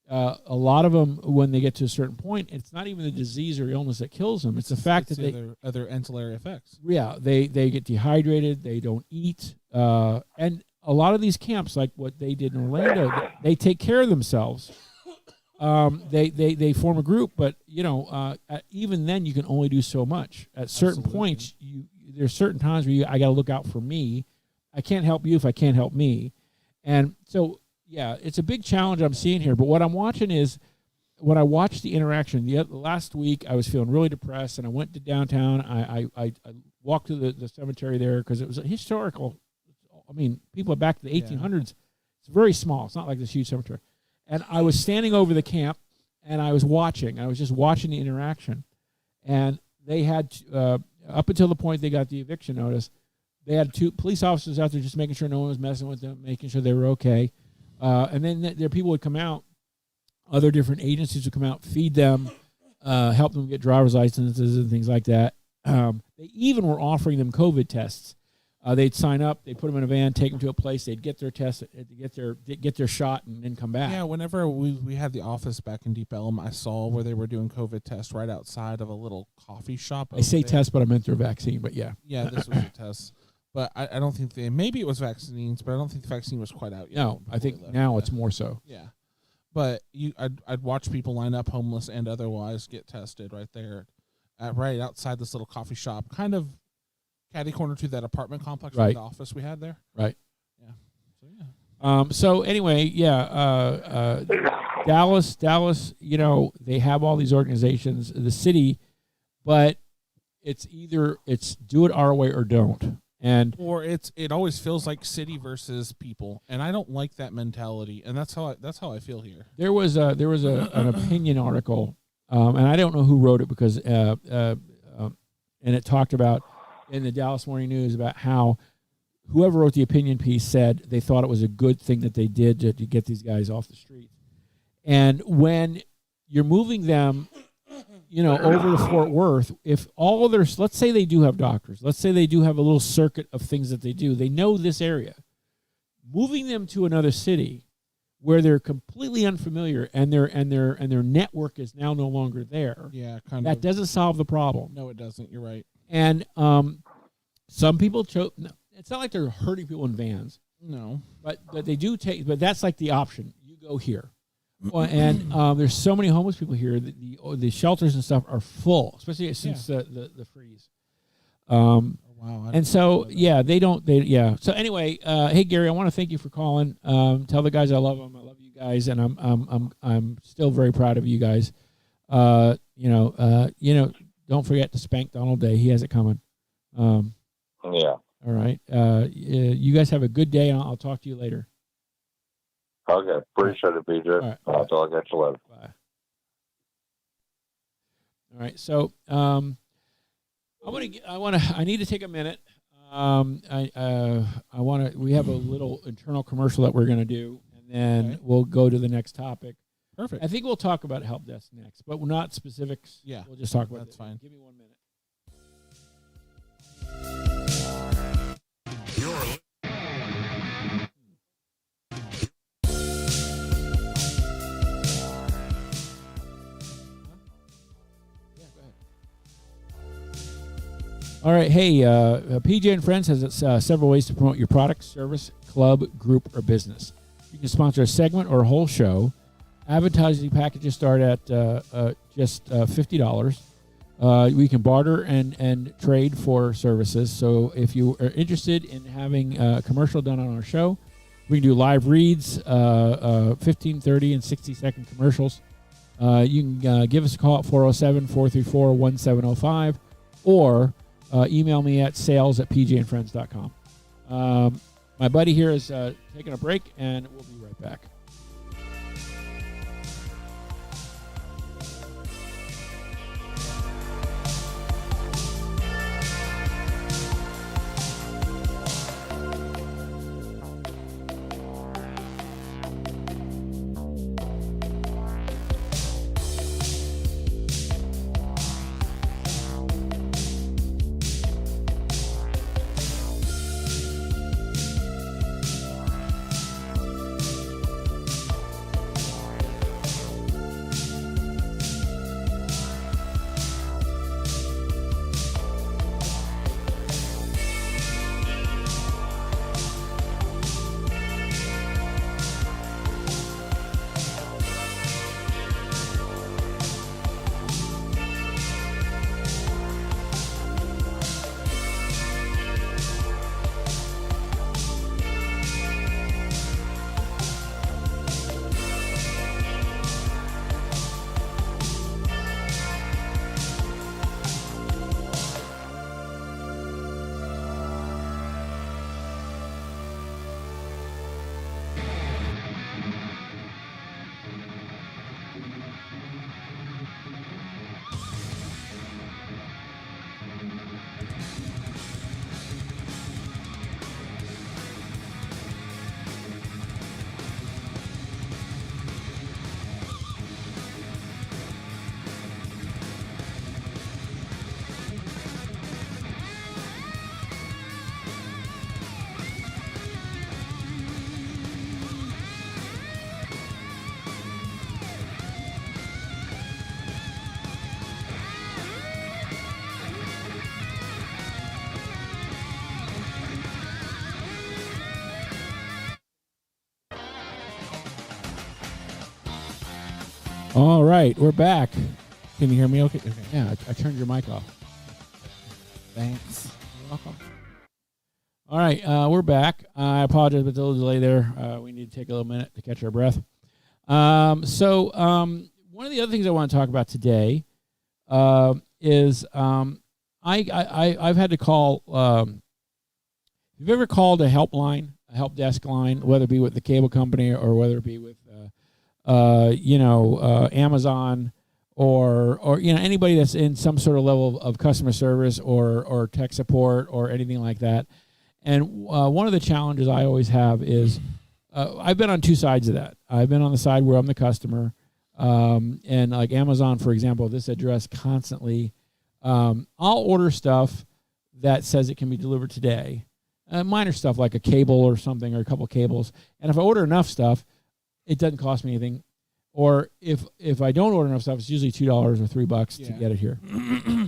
a lot of them, when they get to a certain point, it's not even the disease or illness that kills them. It's the fact that other ancillary effects. Yeah, they get dehydrated. They don't eat. And a lot of these camps, like what they did in Orlando, they take care of themselves. They form a group, but even then you can only do so much. At certain points, there's certain times where I got to look out for me. I can't help you if I can't help me. And so, yeah, it's a big challenge I'm seeing here. But what I'm watching is, when I watched the interaction, last week I was feeling really depressed, and I went to downtown. I walked to the cemetery there because it was a historical. I mean, people are back to the 1800s. It's very small. It's not like this huge cemetery. And I was standing over the camp, and I was watching. I was just watching the interaction. And they had, up until the point they got the eviction notice, they had 2 police officers out there just making sure no one was messing with them, making sure they were okay. And then their people would come out. Other different agencies would come out, feed them, help them get driver's licenses and things like that. They even were offering them COVID tests. They'd sign up, they'd put them in a van, take them to a place, they'd get their test, get their shot, and then come back. Yeah, whenever we had the office back in Deep Ellum, I saw where they were doing COVID tests right outside of a little coffee shop. I say test, but I meant their vaccine, but yeah. Yeah, this was a test. But I don't think maybe it was vaccines, but I don't think the vaccine was quite out yet. No, I think now it's more so. Yeah. But I'd watch people line up, homeless and otherwise, get tested right there, right outside this little coffee shop, kind of catty corner to that apartment complex, right, the office we had there. Right. Yeah. So yeah. So anyway, Dallas, they have all these organizations, the city, but it's either do it our way or don't. Or it always feels like city versus people, and I don't like that mentality, and that's how I feel here. There was an opinion article, and I don't know who wrote it because and it talked about in the Dallas Morning News about how whoever wrote the opinion piece said they thought it was a good thing that they did to get these guys off the streets, and when you're moving them, over to Fort Worth, if all of let's say they do have doctors, let's say they do have a little circuit of things that they do, they know this area, moving them to another city where they're completely unfamiliar and their network is now no longer there. Yeah, that doesn't solve the problem. No, it doesn't. You're right. And some people it's not like they're hurting people in vans. No, but they do but that's like the option. You go here. Well, and there's so many homeless people here that the shelters and stuff are full, especially since the freeze. Wow. And so they don't. So anyway, hey Gary, I want to thank you for calling. Tell the guys I love them. I love you guys, and I'm still very proud of you guys. Don't forget to spank Donald Day. He has it coming. Yeah. All right. You guys have a good day, and I'll talk to you later. Okay, appreciate it, BJ. Right. I'll catch you later. Bye. All right, so I need to take a minute. We have a little internal commercial that we're going to do, and then we'll go to the next topic. Perfect. I think we'll talk about help desk next, but we're not specifics. Yeah, we'll just talk about that's fine. Give me 1 minute. You're All right. Hey, PJ and Friends has several ways to promote your product, service, club, group, or business. You can sponsor a segment or a whole show. Advertising packages start at just $50. We can barter and trade for services. So if you are interested in having a commercial done on our show, we can do live reads, 15, 30, and 60-second commercials. You can give us a call at 407-434-1705 or email me at sales@pjandfriends.com. My buddy here is taking a break, and we'll be right back. All right, we're back. Can you hear me okay? Yeah, I turned your mic off. Thanks. You're welcome. All right, we're back. I apologize about the little delay there. We need to take a little minute to catch our breath. One of the other things I want to talk about today is I've had to call. You've ever called a helpline, a help desk line, whether it be with the cable company or whether it be with Amazon or anybody that's in some sort of level of customer service or tech support or anything like that. And one of the challenges I always have is I've been on two sides of that. I've been on the side where I'm the customer, and like Amazon, for example, this address constantly. I'll order stuff that says it can be delivered today, minor stuff like a cable or something or a couple cables. And if I order enough stuff, it doesn't cost me anything. Or if I don't order enough stuff, it's usually $2 or $3 to get it here.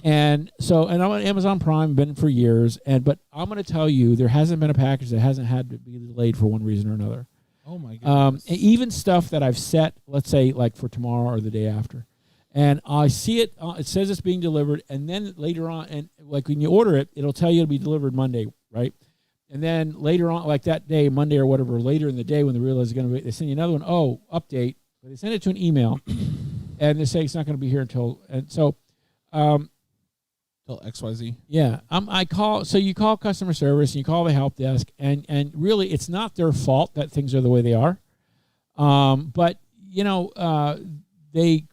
And I'm on Amazon Prime, been for years, but I'm going to tell you, there hasn't been a package that hasn't had to be delayed for one reason or another. Oh my goodness. Even stuff that I've set, let's say like for tomorrow or the day after, and I see it. It says it's being delivered, and then later on, and like when you order it, it'll tell you it'll be delivered Monday, right? And then later on, like that day, Monday or whatever, later in the day when they realize it's going to be, they send you another one. Oh, update. But they send it to an email, and they say it's not going to be here until. And so, till XYZ. Yeah, I call. So you call customer service, and you call the help desk, and really, it's not their fault that things are the way they are. But they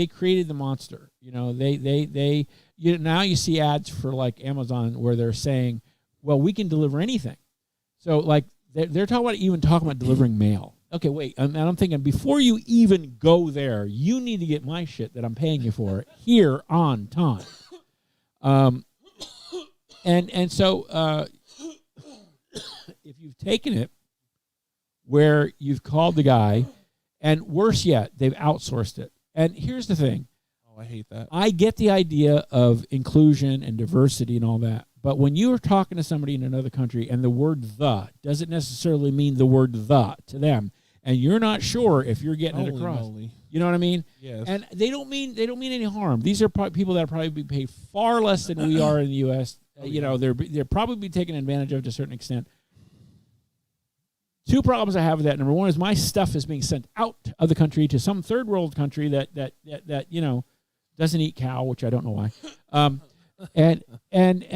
created the monster. Now you see ads for like Amazon where they're saying, well, we can deliver anything. So like they're talking about delivering mail. Okay, wait, and I'm thinking, before you even go there, you need to get my shit that I'm paying you for here on time. So if you've taken it where you've called the guy, and worse yet, they've outsourced it. And here's the thing. I hate that. I get the idea of inclusion and diversity and all that. But when you are talking to somebody in another country and the word "the" doesn't necessarily mean the word "the" to them, and you're not sure if you're getting it across, you know what I mean? Yes. And they don't mean any harm. These are people that are probably be paid far less than we are in the U.S. They're probably taken advantage of to a certain extent. Two problems I have with that. Number one is my stuff is being sent out of the country to some third world country that doesn't eat cow, which I don't know why. And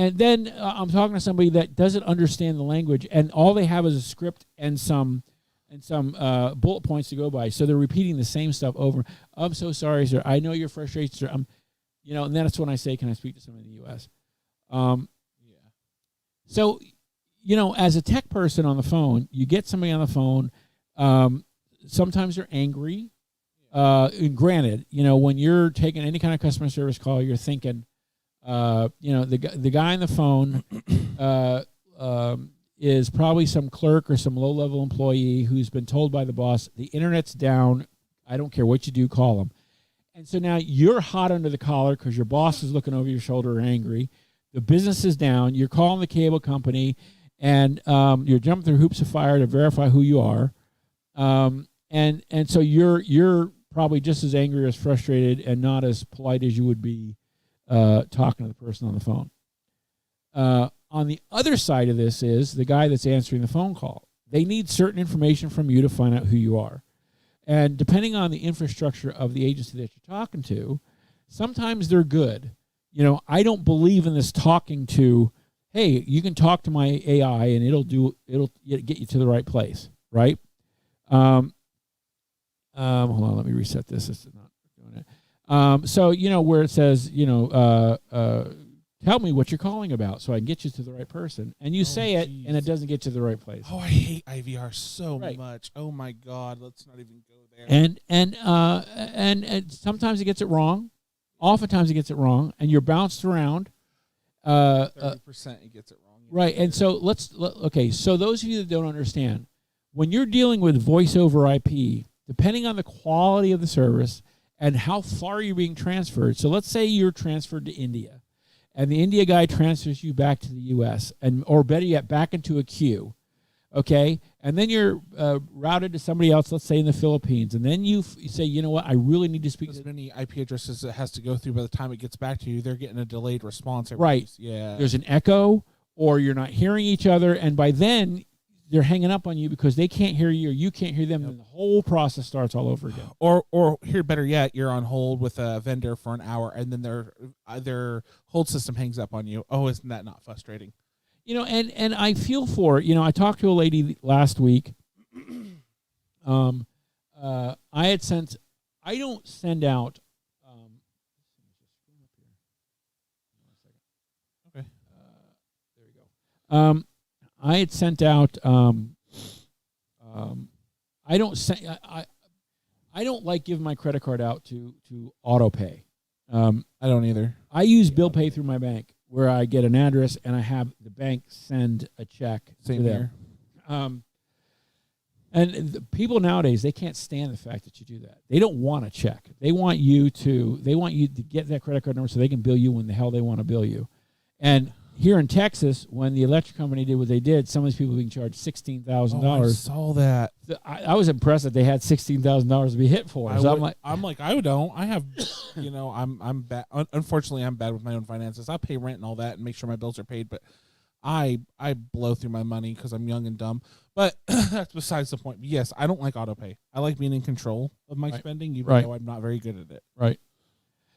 then I'm talking to somebody that doesn't understand the language, and all they have is a script and some bullet points to go by. So they're repeating the same stuff over. I'm so sorry, sir. I know you're frustrated, sir. And then that's when I say, can I speak to somebody in the U.S.? So, as a tech person on the phone, you get somebody on the phone. Sometimes they're angry. And granted, when you're taking any kind of customer service call, you're thinking, the guy on the phone is probably some clerk or some low-level employee who's been told by the boss, the internet's down. I don't care what you do, call them. And so now you're hot under the collar because your boss is looking over your shoulder angry. The business is down. You're calling the cable company, and you're jumping through hoops of fire to verify who you are. And so you're probably just as angry or as frustrated and not as polite as you would be talking to the person on the phone. On the other side of this is the guy that's answering the phone call. They need certain information from you to find out who you are. And depending on the infrastructure of the agency that you're talking to, sometimes they're good. I don't believe in this talking to, hey, you can talk to my AI and it'll get you to the right place, right? Hold on, let me reset this. This is not doing it. So where it says, tell me what you're calling about so I can get you to the right person. And you say it, and it doesn't get you to the right place. Oh, I hate IVR so much. Oh my God, let's not even go there. And sometimes it gets it wrong. Oftentimes it gets it wrong, and you're bounced around. 30% it gets it wrong. Right, and so so those of you that don't understand, when you're dealing with voice over IP, depending on the quality of the service and how far you're being transferred. So let's say you're transferred to India, and the India guy transfers you back to the U.S. or better yet, back into a queue. Okay, and then you're routed to somebody else, let's say in the Philippines, and then you say, you know what, I really need to speak as to many IP addresses it has to go through. By the time it gets back to you, they're getting a delayed response. Right. Yeah. There's an echo, or you're not hearing each other, and by then they're hanging up on you because they can't hear you or you can't hear them, and the whole process starts all over again. Or here, better yet, you're on hold with a vendor for an hour, and then their hold system hangs up on you. Oh, isn't that not frustrating? And I feel for it. I talked to a lady last week. I don't send out. Okay. There you go. I had sent out. I don't like giving my credit card out to auto pay. I don't either. I use bill pay through my bank, where I get an address and I have the bank send a check Same to them. here. And the people nowadays, they can't stand the fact that you do that. They don't want a check. They want you to get that credit card number so they can bill you when the hell they want to bill you. And here in Texas, when the electric company did what they did, some of these people were being charged $16,000. Oh, I saw that. I was impressed that they had $16,000 to be hit for. I don't. I have, I'm bad. Unfortunately, I'm bad with my own finances. I pay rent and all that and make sure my bills are paid, but I blow through my money because I'm young and dumb. But that's besides the point. Yes, I don't like auto pay. I like being in control of my spending, even though I'm not very good at it. Right.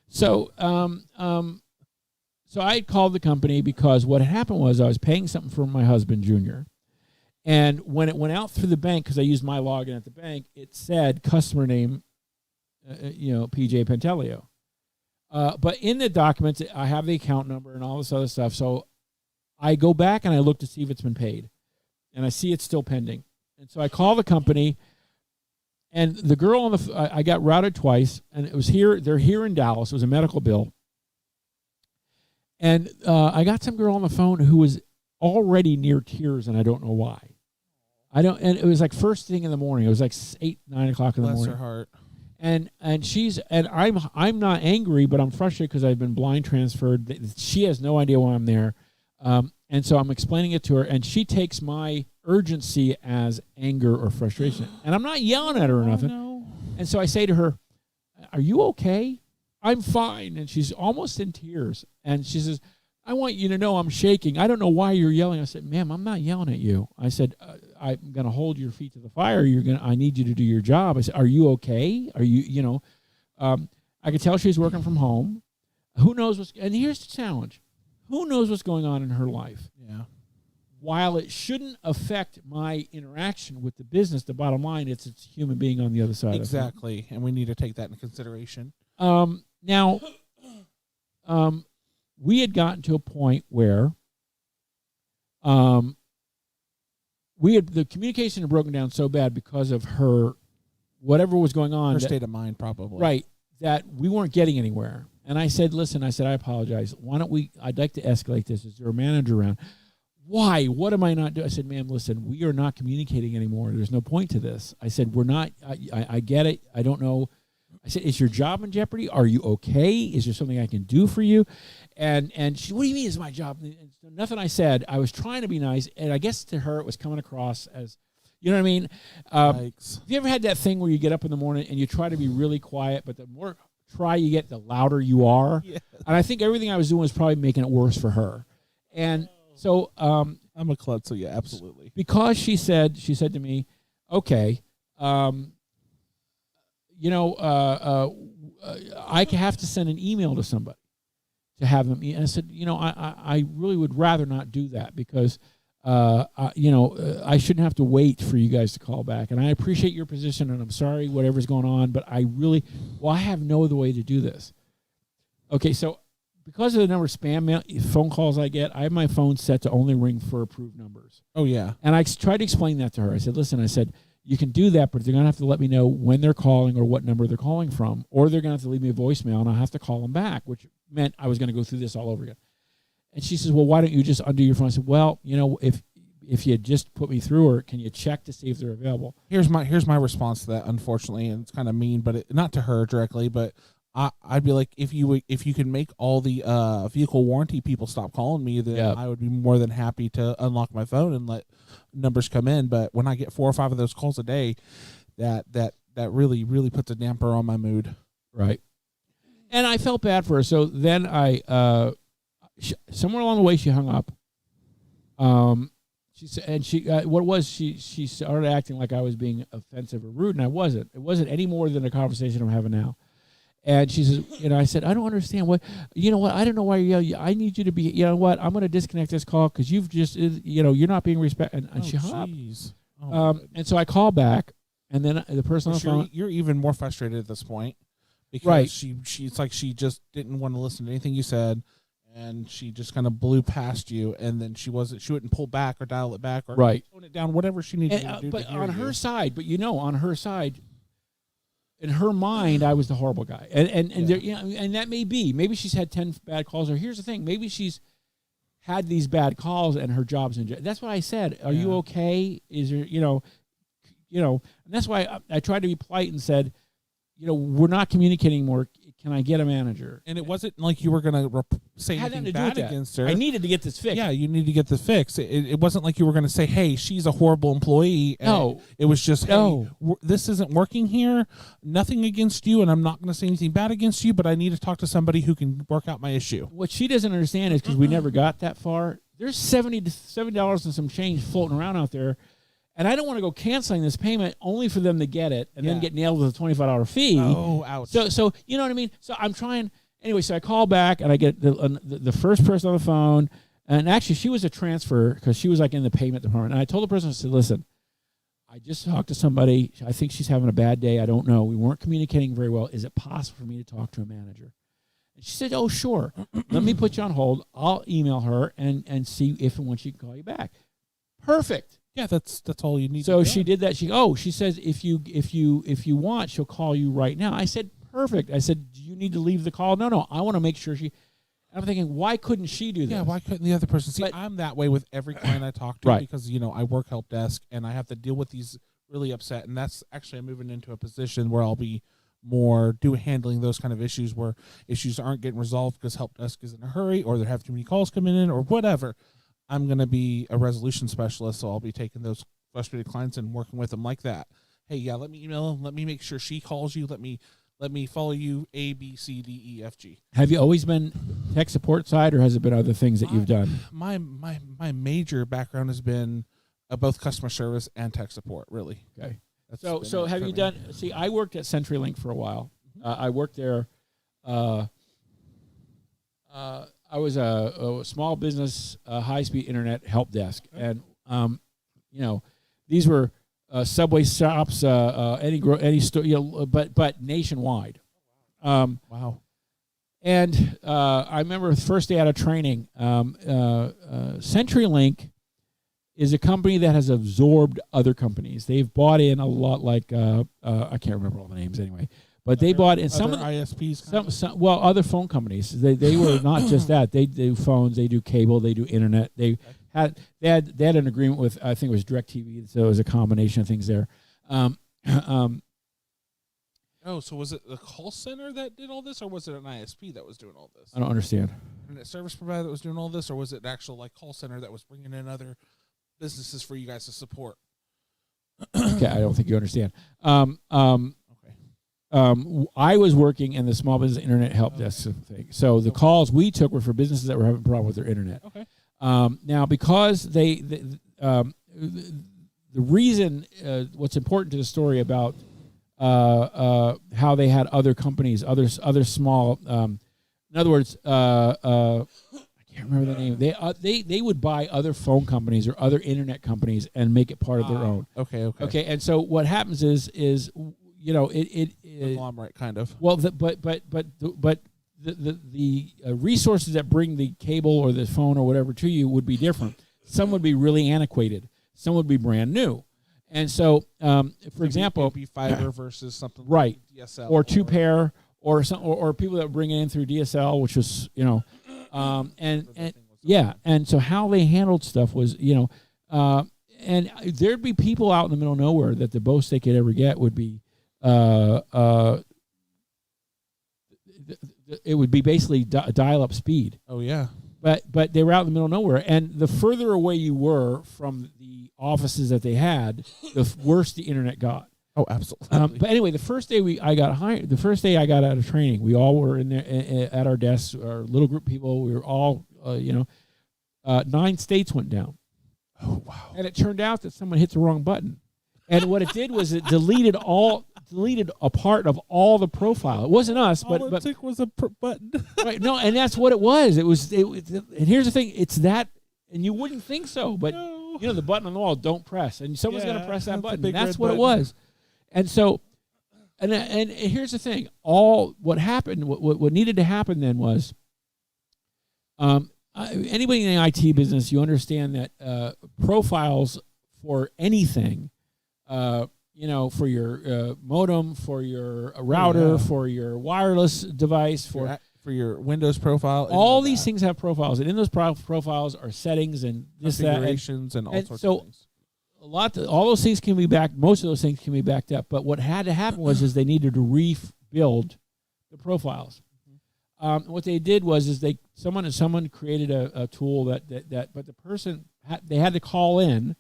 So, So I called the company because what had happened was I was paying something for my husband, Junior. And when it went out through the bank, because I used my login at the bank, it said customer name, PJ Pantelio. But in the documents, I have the account number and all this other stuff. So I go back and I look to see if it's been paid. And I see it's still pending. And so I call the company. And the girl on I got routed twice. And it was here. They're here in Dallas. It was a medical bill. And I got some girl on the phone who was already near tears, and I don't know why. And it was like first thing in the morning. It was like 8, 9 o'clock in the morning. Bless her heart. And I'm not angry, but I'm frustrated because I've been blind transferred. She has no idea why I'm there. And so I'm explaining it to her, and she takes my urgency as anger or frustration. And I'm not yelling at her or nothing. No. And so I say to her, "Are you okay?" "I'm fine." And she's almost in tears. And she says, "I want you to know I'm shaking. I don't know why you're yelling." I said, "Ma'am, I'm not yelling at you." I said, "I'm going to hold your feet to the fire. I need you to do your job." I said, "Are you okay? Are you, I could tell she's working from home. Who knows and here's the challenge. Who knows what's going on in her life? Yeah. While it shouldn't affect my interaction with the business, the bottom line, it's a human being on the other side. Exactly. And we need to take that into consideration. Now, we had gotten to a point where the communication had broken down so bad because of her, whatever was going on. Her state of mind, probably. Right. That we weren't getting anywhere. And I said, "Listen," I said, "I apologize. Why don't I'd like to escalate this. Is there a manager around?" "Why? What am I not doing?" I said, "Ma'am, listen, we are not communicating anymore. There's no point to this." I said, "We're not, I get it. I don't know." I said, "Is your job in jeopardy? Are you okay? Is there something I can do for you?" And she, "What do you mean is my job?" And so nothing I said. I was trying to be nice. And I guess to her, it was coming across as, you know what I mean? Have you ever had that thing where you get up in the morning and you try to be really quiet, but the more you get, the louder you are? Yes. And I think everything I was doing was probably making it worse for her. And so I'm a klutz, so yeah, absolutely. Because she said to me, "Okay, I have to send an email to somebody to have them." And I said, I really would rather not do that because, I shouldn't have to wait for you guys to call back. And I appreciate your position, and I'm sorry, whatever's going on, but I have no other way to do this. Okay, so because of the number of spam phone calls I get, I have my phone set to only ring for approved numbers. Oh, yeah. And I tried to explain that to her. I said, "Listen," I said, "you can do that, but they're going to have to let me know when they're calling or what number they're calling from, or they're going to have to leave me a voicemail, and I'll have to call them back," which meant I was going to go through this all over again. And she says, "Well, why don't you just undo your phone?" I said, "Well, if you just put me through her, can you check to see if they're available?" Here's my response to that, unfortunately, and it's kind of mean, but not to her directly, but I'd be like, if you can make all the vehicle warranty people stop calling me, then I would be more than happy to unlock my phone and let numbers come in. But when I get 4 or 5 of those calls a day, that really, really puts a damper on my mood. Right. And I felt bad for her. So then somewhere along the way, she hung up. She said, and she started acting like I was being offensive or rude, and I wasn't. It wasn't any more than a conversation I'm having now. And she says, I said, "I don't understand what, I don't know why you're yelling. I need you to be, I'm going to disconnect this call because you've just, you're not being respectful." And she hung up. And so I call back, and then the person on the phone. You're even more frustrated at this point because it's like she just didn't want to listen to anything you said. And she just kind of blew past you, and then she wouldn't pull back or dial it back or tone it down, whatever she needed to do. But on her side, in her mind, I was the horrible guy, and that maybe she's had 10 bad calls. Or here's the thing, maybe she's had these bad calls and her job's in. That's what I said. "Are you okay? Is there, and that's why I tried to be polite and said, we're not communicating more. Can I get a manager?" And it wasn't like you were going to say anything bad against her. I needed to get this fixed. Yeah, you need to get this fixed. It wasn't like you were going to say, "Hey, she's a horrible employee." No. It was just, "Hey, this isn't working here. Nothing against you, and I'm not going to say anything bad against you, but I need to talk to somebody who can work out my issue." What she doesn't understand is because we never got that far, there's $70 and some change floating around out there. And I don't want to go canceling this payment only for them to get it and then get nailed with a $25 fee. Oh, ouch. So you know what I mean? So I'm trying. Anyway, so I call back, and I get the first person on the phone. And actually, she was a transfer because she was like in the payment department. And I told the person, I said, "Listen, I just talked to somebody. I think she's having a bad day. I don't know. We weren't communicating very well. Is it possible for me to talk to a manager?" And she said, "Oh, sure. Let me put you on hold. I'll email her and see if and when she can call you back." Perfect. Yeah, that's all you need. So she did that. She says, if you want, she'll call you right now. I said, perfect. I said, "Do you need to leave the call?" No. I want to make sure she. I'm thinking, why couldn't she do this? Yeah, why couldn't the other person? See, I'm that way with every client I talk to because I work help desk and I have to deal with these really upset. And that's actually, I'm moving into a position where I'll be more handling those kind of issues where issues aren't getting resolved because help desk is in a hurry or they're having too many calls coming in or whatever. I'm going to be a resolution specialist, so I'll be taking those frustrated clients and working with them like that. Hey, yeah, let me email them. Let me make sure she calls you. Let me follow you A, B, C, D, E, F, G. Have you always been tech support side, or has it been other things that you've done? My major background has been both customer service and tech support, really. Okay. That's So have you done? See, I worked at CenturyLink for a while. I worked there. I was a small business high-speed internet help desk, and these were Subway shops, any store, but nationwide. Wow. And I remember the first day out of training, CenturyLink is a company that has absorbed other companies. They've bought in a lot, like I can't remember all the names anyway, but they bought in some of the ISPs. Some other phone companies. They were not just that. They do phones, they do cable, they do internet. They had an agreement with, I think it was DirecTV, so it was a combination of things there. So was it the call center that did all this, or was it an ISP that was doing all this? I don't understand. Internet service provider that was doing all this, or was it an actual call center that was bringing in other businesses for you guys to support? Okay, I don't think you understand. Okay. I was working in the small business internet help desk thing. So the calls we took were for businesses that were having a problem with their internet. Okay. Now, because the reason, what's important to the story about how they had other companies, other small, in other words, I can't remember the name. They would buy other phone companies or other internet companies and make it part of their own. Okay. And so what happens is it conglomerate kind of. Well, the resources that bring the cable or the phone or whatever to you would be different. Some would be really antiquated. Some would be brand new. And so, for example, it'd be fiber versus something right, like DSL or two pair, or some, or people that bring it in through DSL, which was and so how they handled stuff was and there'd be people out in the middle of nowhere that the most they could ever get would be it would be basically dial-up speed. Oh yeah. But they were out in the middle of nowhere, and the further away you were from the offices that they had, the worse the internet got. Oh, absolutely. But anyway, the first day I got out of training, we all were in there at our desks, our little group of people. We were all, 9 states went down. Oh wow! And it turned out that someone hit the wrong button, and what it did was it deleted a part of all the profile. It wasn't us, but it took was a button. Right? No, and that's what it was. It was. And here's the thing: it's that, and you wouldn't think so, but the button on the wall, don't press, and someone's going to press that button. That's what it was. And so, and here's the thing: what happened, what needed to happen then was, anybody in the IT business, you understand that profiles for anything, for your modem, for your router, for your wireless device, for your Windows profile, all these things have profiles, and in those profiles are settings and this, configurations and all sorts of things. All those things can be most of those things can be backed up. But what had to happen was they needed to rebuild the profiles. What they did was someone created a tool that but the person they had to call in.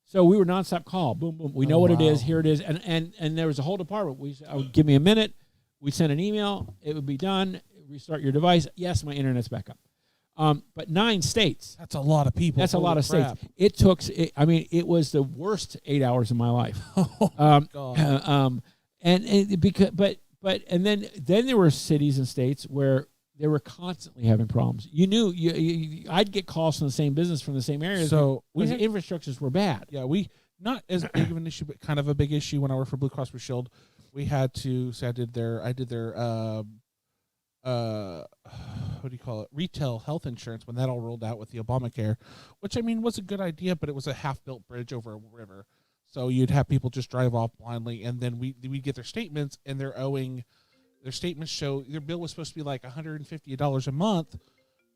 So we were nonstop call, boom, boom. We know what it is. Here it is, and there was a whole department. I would give me a minute. We send an email. It would be done. Restart your device. Yes, my internet's back up. But 9 states. That's a lot of people. That's a lot of states. It took. It was the worst 8 hours of my life. Oh my God. And then there were cities and states where they were constantly having problems. I'd get calls from the same business from the same areas. So the infrastructures were bad. Yeah, not as big of an issue, but kind of a big issue when I worked for Blue Cross Blue Shield. We had to. So I did their what do you call it? Retail health insurance when that all rolled out with the Obamacare, which was a good idea, but it was a half-built bridge over a river. So you'd have people just drive off blindly, and then we'd get their statements, and they're owing. Their statements show their bill was supposed to be like $150 a month,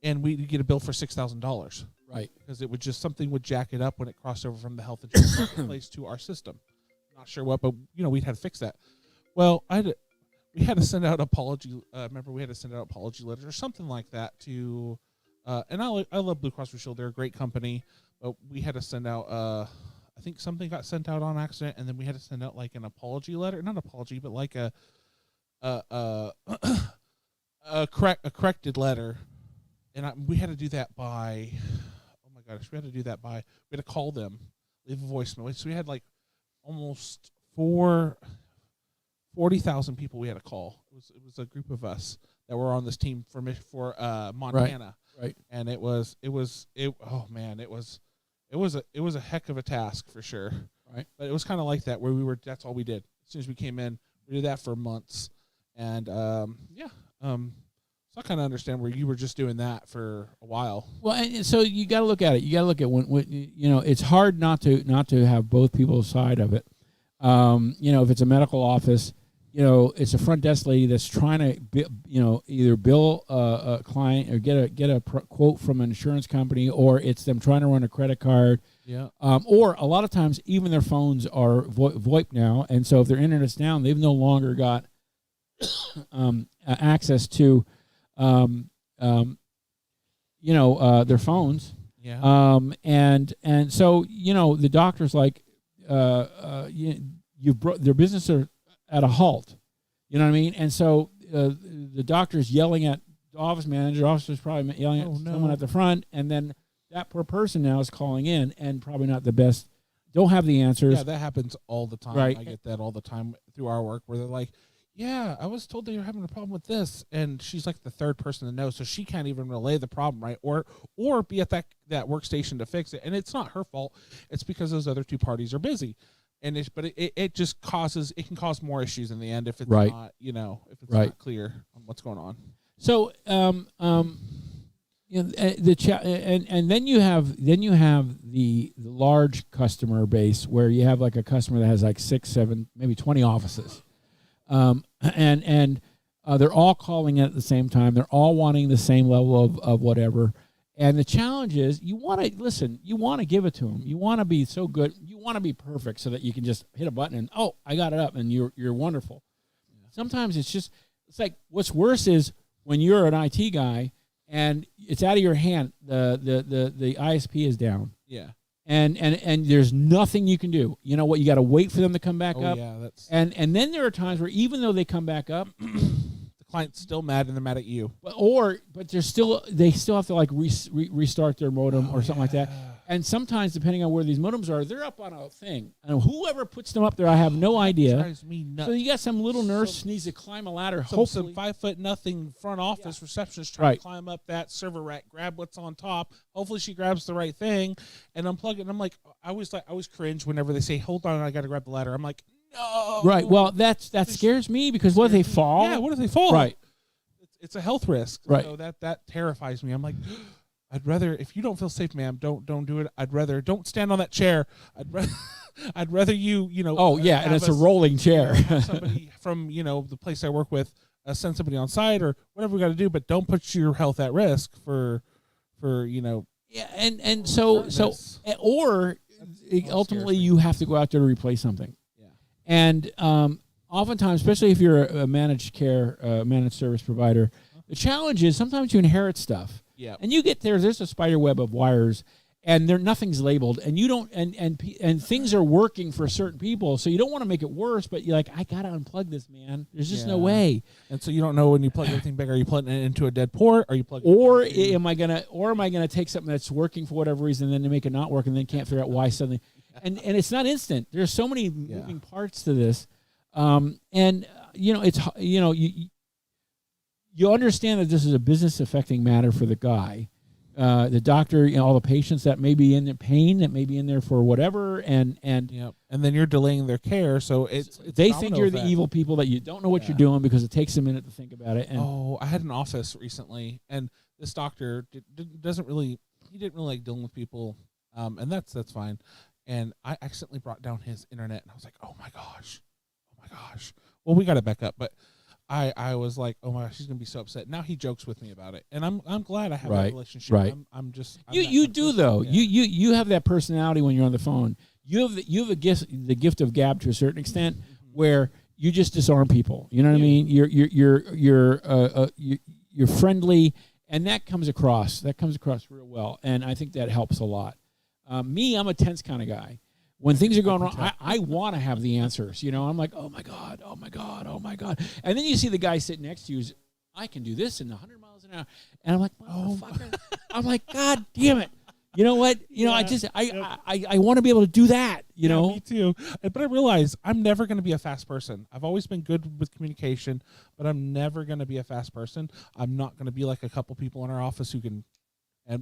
and we'd get a bill for $6,000. Right, because it would just something would jack it up when it crossed over from the health insurance place to our system. Not sure what, but we'd have to fix that. Well, we had to send out apology. Remember, we had to send out apology letters or something like that to. And I love Blue Cross Blue Shield. They're a great company, but we had to send out. I think something got sent out on accident, and then we had to send out like an apology letter. Not apology, but like a corrected letter, and we had to do that by. Oh my gosh, we had to do that by. We had to call them, leave a voicemail. So we had like almost 40,000 people we had to call. It was a group of us that were on this team for Montana, right? And it was oh man, it was a heck of a task for sure, right? But it was kind of like that where that's all we did. As soon as we came in, we did that for months, and so I kind of understand where you were just doing that for a while. Well, and so you got to look at it. You got to look at when it's hard not to have both people's side of it. If it's a medical office, it's a front desk lady that's trying to, either bill a client or get a quote from an insurance company, or it's them trying to run a credit card. Yeah. Or a lot of times even their phones are VoIP now, and so if their internet's down, they've no longer got access to, their phones. Yeah. And so the doctor's like, you've brought their business are at a halt. You know what I mean? And so the doctor's yelling at the office manager. The officer's probably yelling at someone at the front, and then that poor person now is calling in and probably not the best. Don't have the answers. Yeah, that happens all the time. Right. I get that all the time through our work where they're like, yeah, I was told that you're having a problem with this, and she's like the third person to know, so she can't even relay the problem, right? Or be at that workstation to fix it, and it's not her fault. It's because those other two parties are busy, and it just can cause more issues in the end if it's not if it's not clear on what's going on. So and then you have the large customer base where you have like a customer that has like 6, 7, maybe 20 offices. And they're all calling in at the same time. They're all wanting the same level of whatever. And the challenge is you want to listen. You want to give it to them. You want to be so good. You want to be perfect so that you can just hit a button and I got it up and you're wonderful. Yeah. Sometimes it's like what's worse is when you're an IT guy and it's out of your hand. The ISP is down. Yeah. And there's nothing you can do. You know what? You got to wait for them to come back up. Yeah, and then there are times where even though they come back up, the client's still mad and they're mad at you. But they still have to like restart their modem or something like that. And sometimes, depending on where these modems are, they're up on a thing. And whoever puts them up there, I have no idea. Drives me nuts. So you got some little nurse needs to climb a ladder. Some 5'0" front office receptionist trying to climb up that server rack, grab what's on top. Hopefully she grabs the right thing and unplug it. And I'm like, I always cringe whenever they say, "Hold on, I got to grab the ladder." I'm like, no. Right. Well, that scares me because what if they fall? Yeah. What if they fall? Right. It's a health risk. Right. So that terrifies me. I'm like, I'd rather, if you don't feel safe, ma'am, don't do it. I'd rather don't stand on that chair. I'd rather you. Oh yeah, and it's a rolling chair. Somebody from the place I work with send somebody on site or whatever we got to do, but don't put your health at risk for. Yeah, and so or ultimately you have to go out there to replace something. Yeah. And oftentimes, especially if you're a managed care, managed service provider, the challenge is sometimes you inherit stuff. Yeah. And you get there's a spider web of wires, and nothing's labeled, and you don't, and things are working for certain people, so you don't want to make it worse, but you're like, I gotta unplug this, man. There's just no way. And so you don't know when you plug everything back. Are you plugging it into a dead port? Are you plugging? Am I gonna take something that's working for whatever reason, and then to make it not work, and then can't figure out why suddenly, and it's not instant. There's so many moving parts to this, you understand that this is a business affecting matter for the guy. The doctor, all the patients that may be in pain, that may be in there for whatever, and then you're delaying their care, so it's they think you're the evil people that you don't know what you're doing because it takes a minute to think about it. And I had an office recently, and this doctor didn't really like dealing with people, and that's fine. And I accidentally brought down his internet, and I was like, oh my gosh. Well, we got it back up, but I was like, oh my gosh, he's gonna be so upset. Now he jokes with me about it, and I'm glad I have that relationship. Right. I'm you do though. Yeah. You have that personality when you're on the phone. You have the gift of gab to a certain extent, where you just disarm people. You know what I mean? You're friendly, and that comes across. That comes across real well, and I think that helps a lot. Me, I'm a tense kind of guy. When things are going wrong, I want to have the answers. You know, I'm like, oh my god, oh my god, oh my god, and then you see the guy sitting next to you. I can do this in 100 miles an hour, and I'm like, motherfucker. I'm like, God damn it. You know what? You know, I want to be able to do that, you know? Me too. But I realize I'm never going to be a fast person. I've always been good with communication, but I'm never going to be a fast person. I'm not going to be like a couple people in our office who can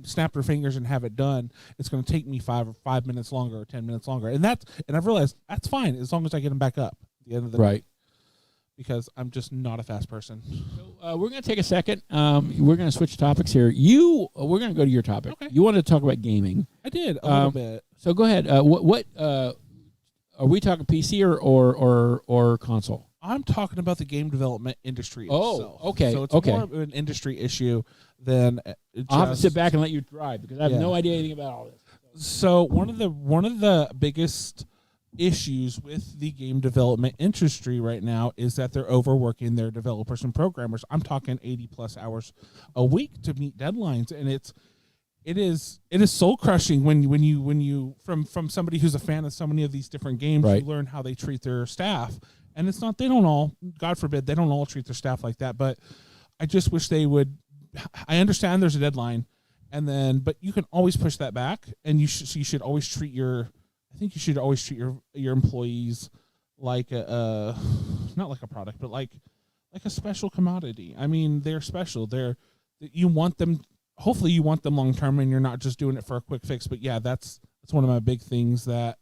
snap their fingers and have it done. It's going to take me 5 minutes longer or 10 minutes longer. And I've realized that's fine as long as I get them back up at the end of the day. Because I'm just not a fast person. So, we're going to take a second. We're going to switch topics here. We're going to go to your topic. Okay. You wanted to talk about gaming. I did a little bit. So go ahead. What are we talking, PC or console? I'm talking about the game development industry itself. Okay. So it's more of an industry issue than I'll have to sit back and let you drive because I have no idea anything about all this. So one of the biggest issues with the game development industry right now is that they're overworking their developers and programmers. I'm talking 80+ hours a week to meet deadlines, and it is soul crushing when you from somebody who's a fan of so many of these different games, you learn how they treat their staff. And it's not, they don't all, God forbid, they don't all treat their staff like that, but I just wish they would. I understand there's a deadline, but you can always push that back, and you should always treat your employees like not like a product, but like a special commodity. I mean, they're special. You want them. Hopefully, you want them long term, and you're not just doing it for a quick fix. But yeah, that's one of my big things that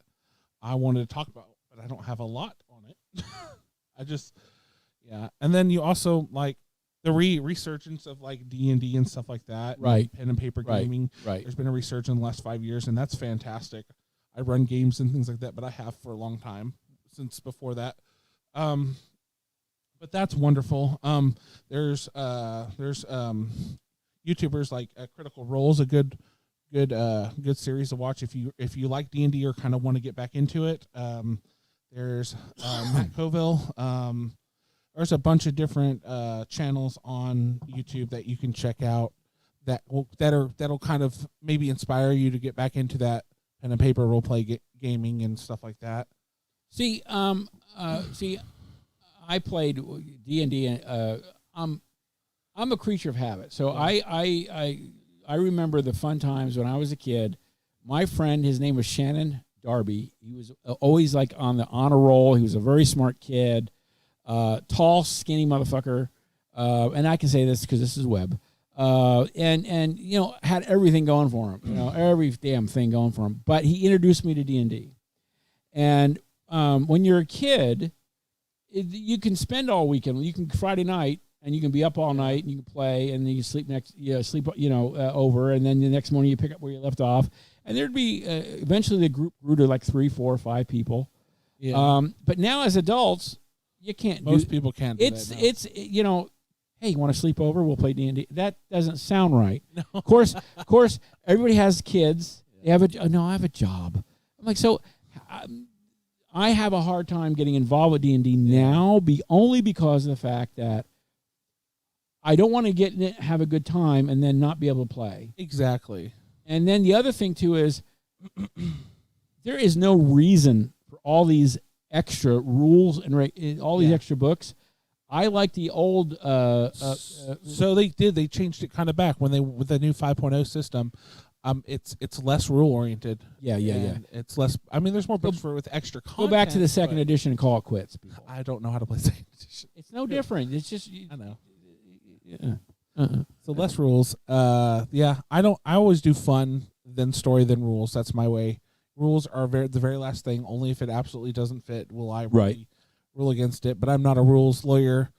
I wanted to talk about, but I don't have a lot on it. And then you also like the resurgence of like D&D and stuff like that, right? Pen and paper gaming, right? There's been a resurgence in the last 5 years, and that's fantastic. I run games and things like that, but I have for a long time, since before that. But that's wonderful. There's YouTubers like Critical Role's a good series to watch if you like D&D or kind of want to get back into it. There's Matt Coville. There's a bunch of different channels on YouTube that you can check out that'll kind of maybe inspire you to get back into that pen and paper role play gaming and stuff like that. See, I played D&D. I'm a creature of habit, so I remember the fun times when I was a kid. My friend, his name was Shannon Darby. He was always like on the honor roll. He was a very smart kid, tall, skinny motherfucker. And I can say this because this is web. And you know, had everything going for him, you know, every damn thing going for him. But he introduced me to D&D. And when you're a kid, you can spend all weekend. You can Friday night, and you can be up all night, and you can play, and then you sleep over, and then the next morning you pick up where you left off. And there'd be eventually the group grew to like 3, 4, 5 people. Yeah. But now as adults, you can't. Most people can't. It's you know. Hey, you want to sleep over? We'll play D&D. That doesn't sound right. No. Of course, everybody has kids. They have I have a job. I'm like, so I have a hard time getting involved with D&D now, only because of the fact that I don't want to have a good time and then not be able to play. Exactly. And then the other thing too is there is no reason for all these extra rules and all these extra books. I like the old. So they changed it kind of back with the new 5.0 system. It's less rule oriented. Yeah. It's less. I mean, there's more books with extra content. Go back to the second edition and call it quits. People. I don't know how to play second edition. It's no different. It's just I know. Yeah. So less rules. I always do fun then story then rules. That's my way. Rules are the very last thing. Only if it absolutely doesn't fit will I rule against it. But I'm not a rules lawyer.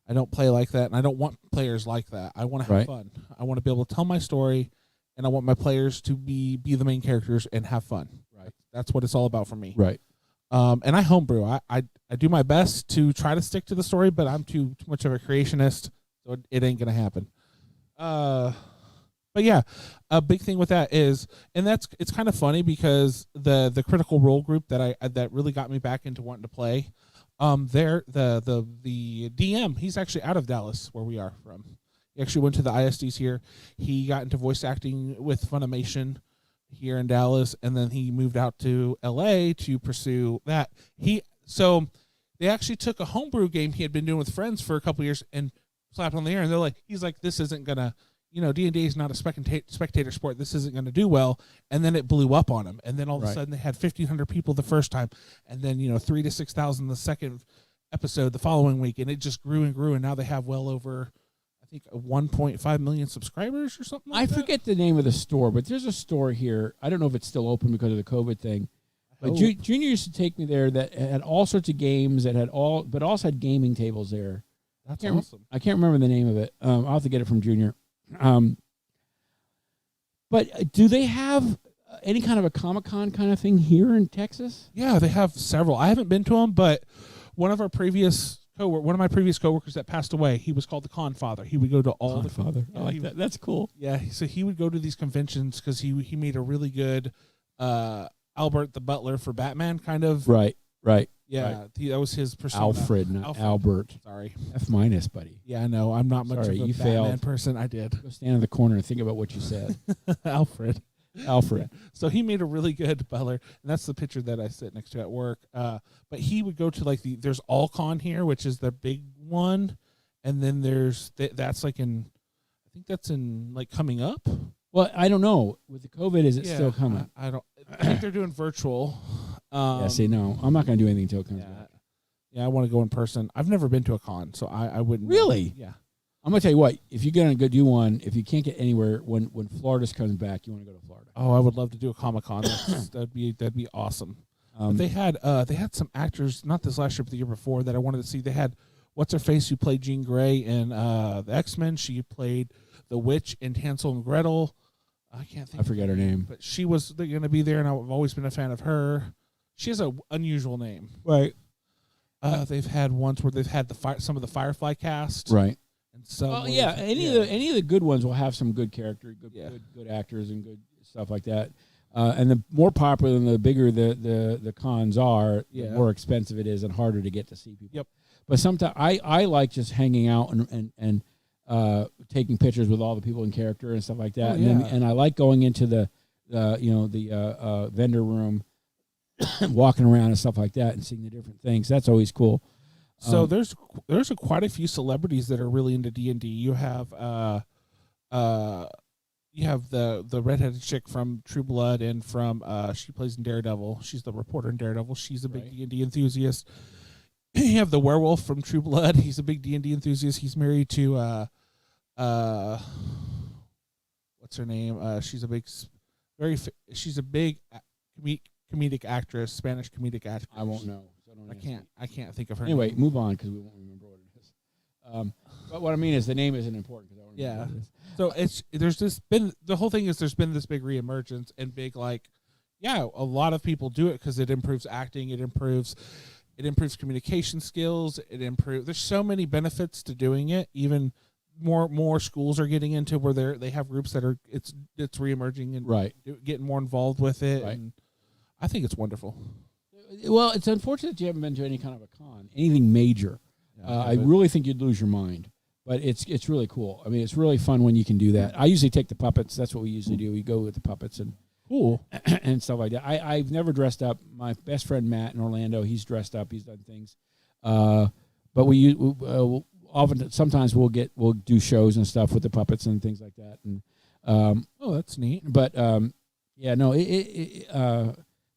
I don't play like that, and I don't want players like that. I want to have fun. I want to be able to tell my story, and I want my players to be the main characters and have fun. Right. That's what it's all about for me. Right. And I homebrew. I do my best to try to stick to the story, but I'm too much of a creationist, so it ain't gonna happen. But yeah, a big thing with that is, and it's kind of funny because the Critical Role group that really got me back into wanting to play. There the DM, he's actually out of Dallas, where we are from. He actually went to the ISDs here. He got into voice acting with Funimation here in Dallas, and then he moved out to LA to pursue that. So they actually took a homebrew game he had been doing with friends for a couple years and slapped on the air, and they're like, he's like, this isn't gonna, D&D is not a spectator sport. This isn't gonna do well. And then it blew up on him, and then all of a sudden they had 1,500 people the first time, and then 3,000 to 6,000 the second episode the following week, and it just grew and grew, and now they have well over, I think, 1.5 million subscribers or something like that. I forget the name of the store, but there's a store here. I don't know if it's still open because of the COVID thing. But Junior used to take me there that had all sorts of games but also had gaming tables there. That's awesome. I can't remember the name of it. I'll have to get it from Junior. But do they have any kind of a Comic-Con kind of thing here in Texas? Yeah, they have several. I haven't been to them, but one of my previous coworkers that passed away, he was called the Con Father. He would go to all the Father. I like that. That's cool. Yeah, so he would go to these conventions because he made a really good Albert the Butler for Batman kind of. Right. Yeah, right. That was his persona. Alfred, not Albert. Sorry. F minus, buddy. Yeah, I know. I'm not much of a Batman person. I did. Go stand in the corner and think about what you said. Alfred. So he made a really good Butler, and that's the picture that I sit next to at work. But he would go to there's All-Con here, which is the big one, and then there's that's I think that's in coming up. Well, I don't know. With the COVID, is it still coming? I think they're doing virtual. No, I'm not going to do anything until it comes back. Yeah, I want to go in person. I've never been to a con, so I wouldn't. Really? Yeah. I'm going to tell you what, if you're going to go do one, if you can't get anywhere, when Florida comes back, you want to go to Florida. Oh, I would love to do a Comic-Con. that'd be awesome. But they had some actors, not this last year, but the year before, that I wanted to see. They had what's-her-face who played Jean Grey in the X-Men. She played the witch in Hansel and Gretel. I forget her name. But she was going to be there, and I've always been a fan of her. She has an unusual name. Right. They've had ones where they've had some of the Firefly cast. Right. And some any of the good ones will have some good character, good actors, and good stuff like that. And the more popular and the bigger the cons are, the more expensive it is and harder to get to see people. Yep. But sometimes I like just hanging out and taking pictures with all the people in character and stuff like that. And I like going into the vendor room, walking around and stuff like that and seeing the different things. That's always cool. So there's quite a few celebrities that are really into D&D. You have the redheaded chick from True Blood and from she plays in Daredevil. She's the reporter in Daredevil. She's a big D&D enthusiast. You have the werewolf from True Blood. He's a big D&D enthusiast. He's married to what's her name? She's a big comedic actress, Spanish comedic actress. I won't know. So I can't think of her. Anyway, name. move on because we won't remember what it is. But what I mean is the name isn't important because I don't remember what it is. So the whole thing is there's been this big reemergence and big a lot of people do it because it improves acting, it improves communication skills, there's so many benefits to doing it. Even more schools are getting into where they have groups that are it's reemerging and getting more involved with it. Right. And I think it's wonderful. Well, it's unfortunate that you haven't been to any kind of a con, anything major. I really think you'd lose your mind, but it's really cool. I mean, it's really fun when you can do that. I usually take the puppets. That's what we usually do. We go with the puppets and stuff like that. I've never dressed up. My best friend Matt in Orlando, he's dressed up. He's done things, but we often sometimes we'll do shows and stuff with the puppets and things like that. And that's neat. But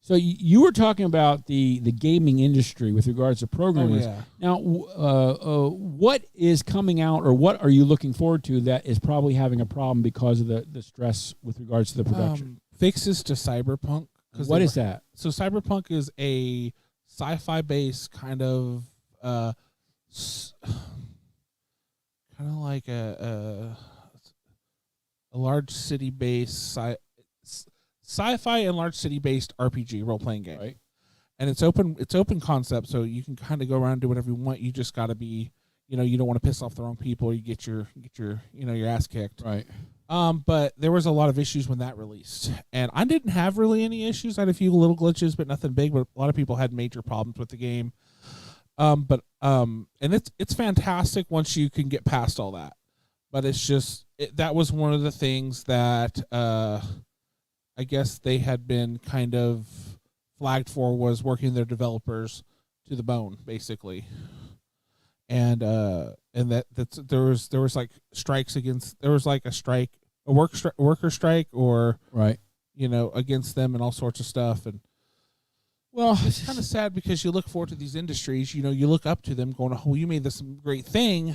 so you were talking about the gaming industry with regards to programmers. Now, what is coming out, or what are you looking forward to that is probably having a problem because of the stress with regards to the production? Fixes to Cyberpunk. What is that? So Cyberpunk is a sci-fi based kind of like a large city based sci-fi and large city based RPG role playing game. Right. And it's open concept, so you can kind of go around and do whatever you want. You just got to be, you don't want to piss off the wrong people. You get your your ass kicked. Right. But there was a lot of issues when that released, and I didn't have really any issues. I had a few little glitches, but nothing big. But a lot of people had major problems with the game. And it's fantastic once you can get past all that. But it's just that was one of the things that I guess they had been kind of flagged for, was working their developers to the bone, basically. And there was like strikes against, there was like a worker strike, or Right. against them, and all sorts of stuff. And well, it's kind of sad, because you look forward to these industries, you look up to them going, oh, you made this great thing,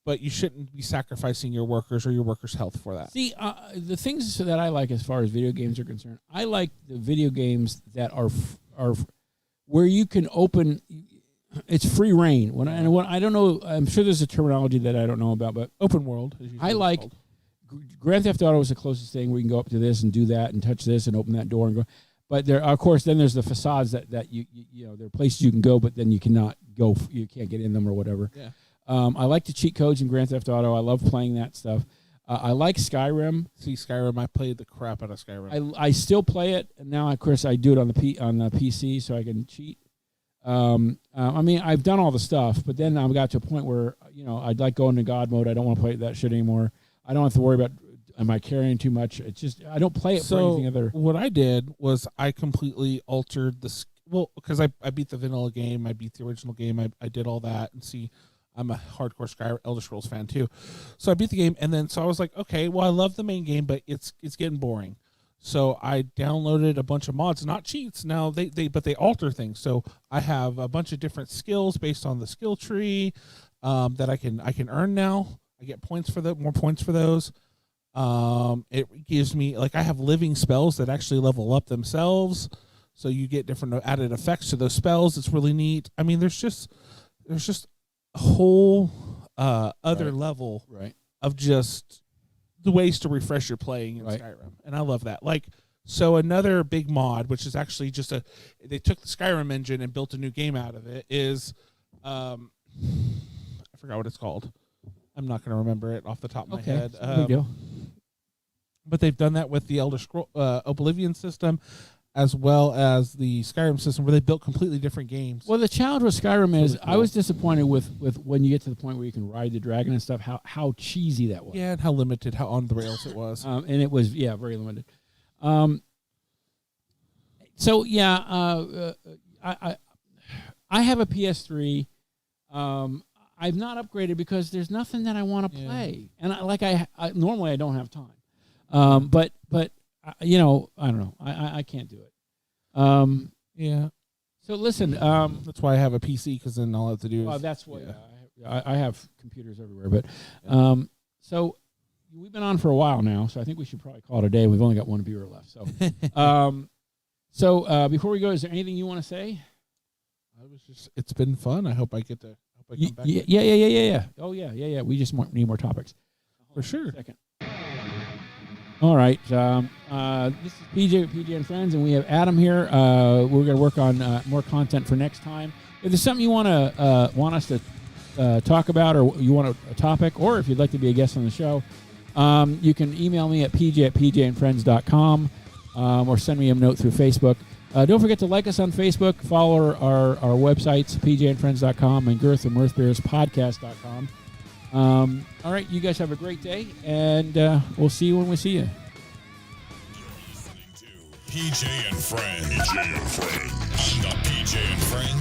but you shouldn't be sacrificing your workers or your workers' health for that. See, the things that I like as far as video games are concerned, I like the video games that are where you can open. It's free reign. When I don't know, I'm sure there's a terminology that I don't know about, but Open world. I like Grand Theft Auto is the closest thing where you can go up to this and do that and touch this and open that door and go. But there, of course, then there's the facades that you there are places you can go, but then you cannot go. You can't get in them or whatever. Yeah. I like the cheat codes in Grand Theft Auto. I love playing that stuff. I like Skyrim. See, Skyrim, I played the crap out of Skyrim. I still play it, and now, of course, I do it on the PC so I can cheat. I mean, I've done all the stuff, but then I got to a point where I'd like going to God mode. I don't want to play that shit anymore. I don't have to worry about am I carrying too much. It's just I don't play it for anything other. What I did was I completely altered because I beat the vanilla game, I beat the original game, I did all that, and see. I'm a hardcore Elder Scrolls fan too. So I beat the game, and then so I was like, okay, well, I love the main game, but it's getting boring. So I downloaded a bunch of mods, not cheats. Now but they alter things. So I have a bunch of different skills based on the skill tree that I can earn now. I get points for more points for those. It gives me, like, I have living spells that actually level up themselves. So you get different added effects to those spells. It's really neat. I mean, there's just whole other level of just the ways to refresh your playing in Skyrim, and I love that. Like, so another big mod, which is actually just they took the Skyrim engine and built a new game out of it, is I forgot what it's called. I'm not going to remember it off the top of my head. Big deal. But they've done that with the Elder Scrolls Oblivion system, as well as the Skyrim system, where they built completely different games. Well, the challenge with Skyrim is I was disappointed with when you get to the point where you can ride the dragon and stuff, how cheesy that was. Yeah, and how limited, how on the rails it was. And it was, very limited. So, yeah, I have a PS3. I've not upgraded because there's nothing that I want to play. And I normally I don't have time. But I don't know. I can't do it. Yeah. So listen. That's why I have a PC, because then all I have to do is. Well, that's what I have computers everywhere. But so we've been on for a while now, so I think we should probably call it a day. We've only got one viewer left. So, before we go, is there anything you want to say? It's been fun. I hope I get to. Come back. Yeah. Oh yeah. We just need more topics. For sure. Second. All right. This is PJ with PJ and Friends, and we have Adam here. We're going to work on more content for next time. If there's something you want us to talk about, or you want a topic, or if you'd like to be a guest on the show, you can email me at pj@pjandfriends.com, or send me a note through Facebook. Don't forget to like us on Facebook, follow our websites, pjandfriends.com and girthandmirthbeerspodcast.com. All right, you guys have a great day, and we'll see you when we see you. You're listening to PJ and Friends. PJ and Friends. On the PJ and Friends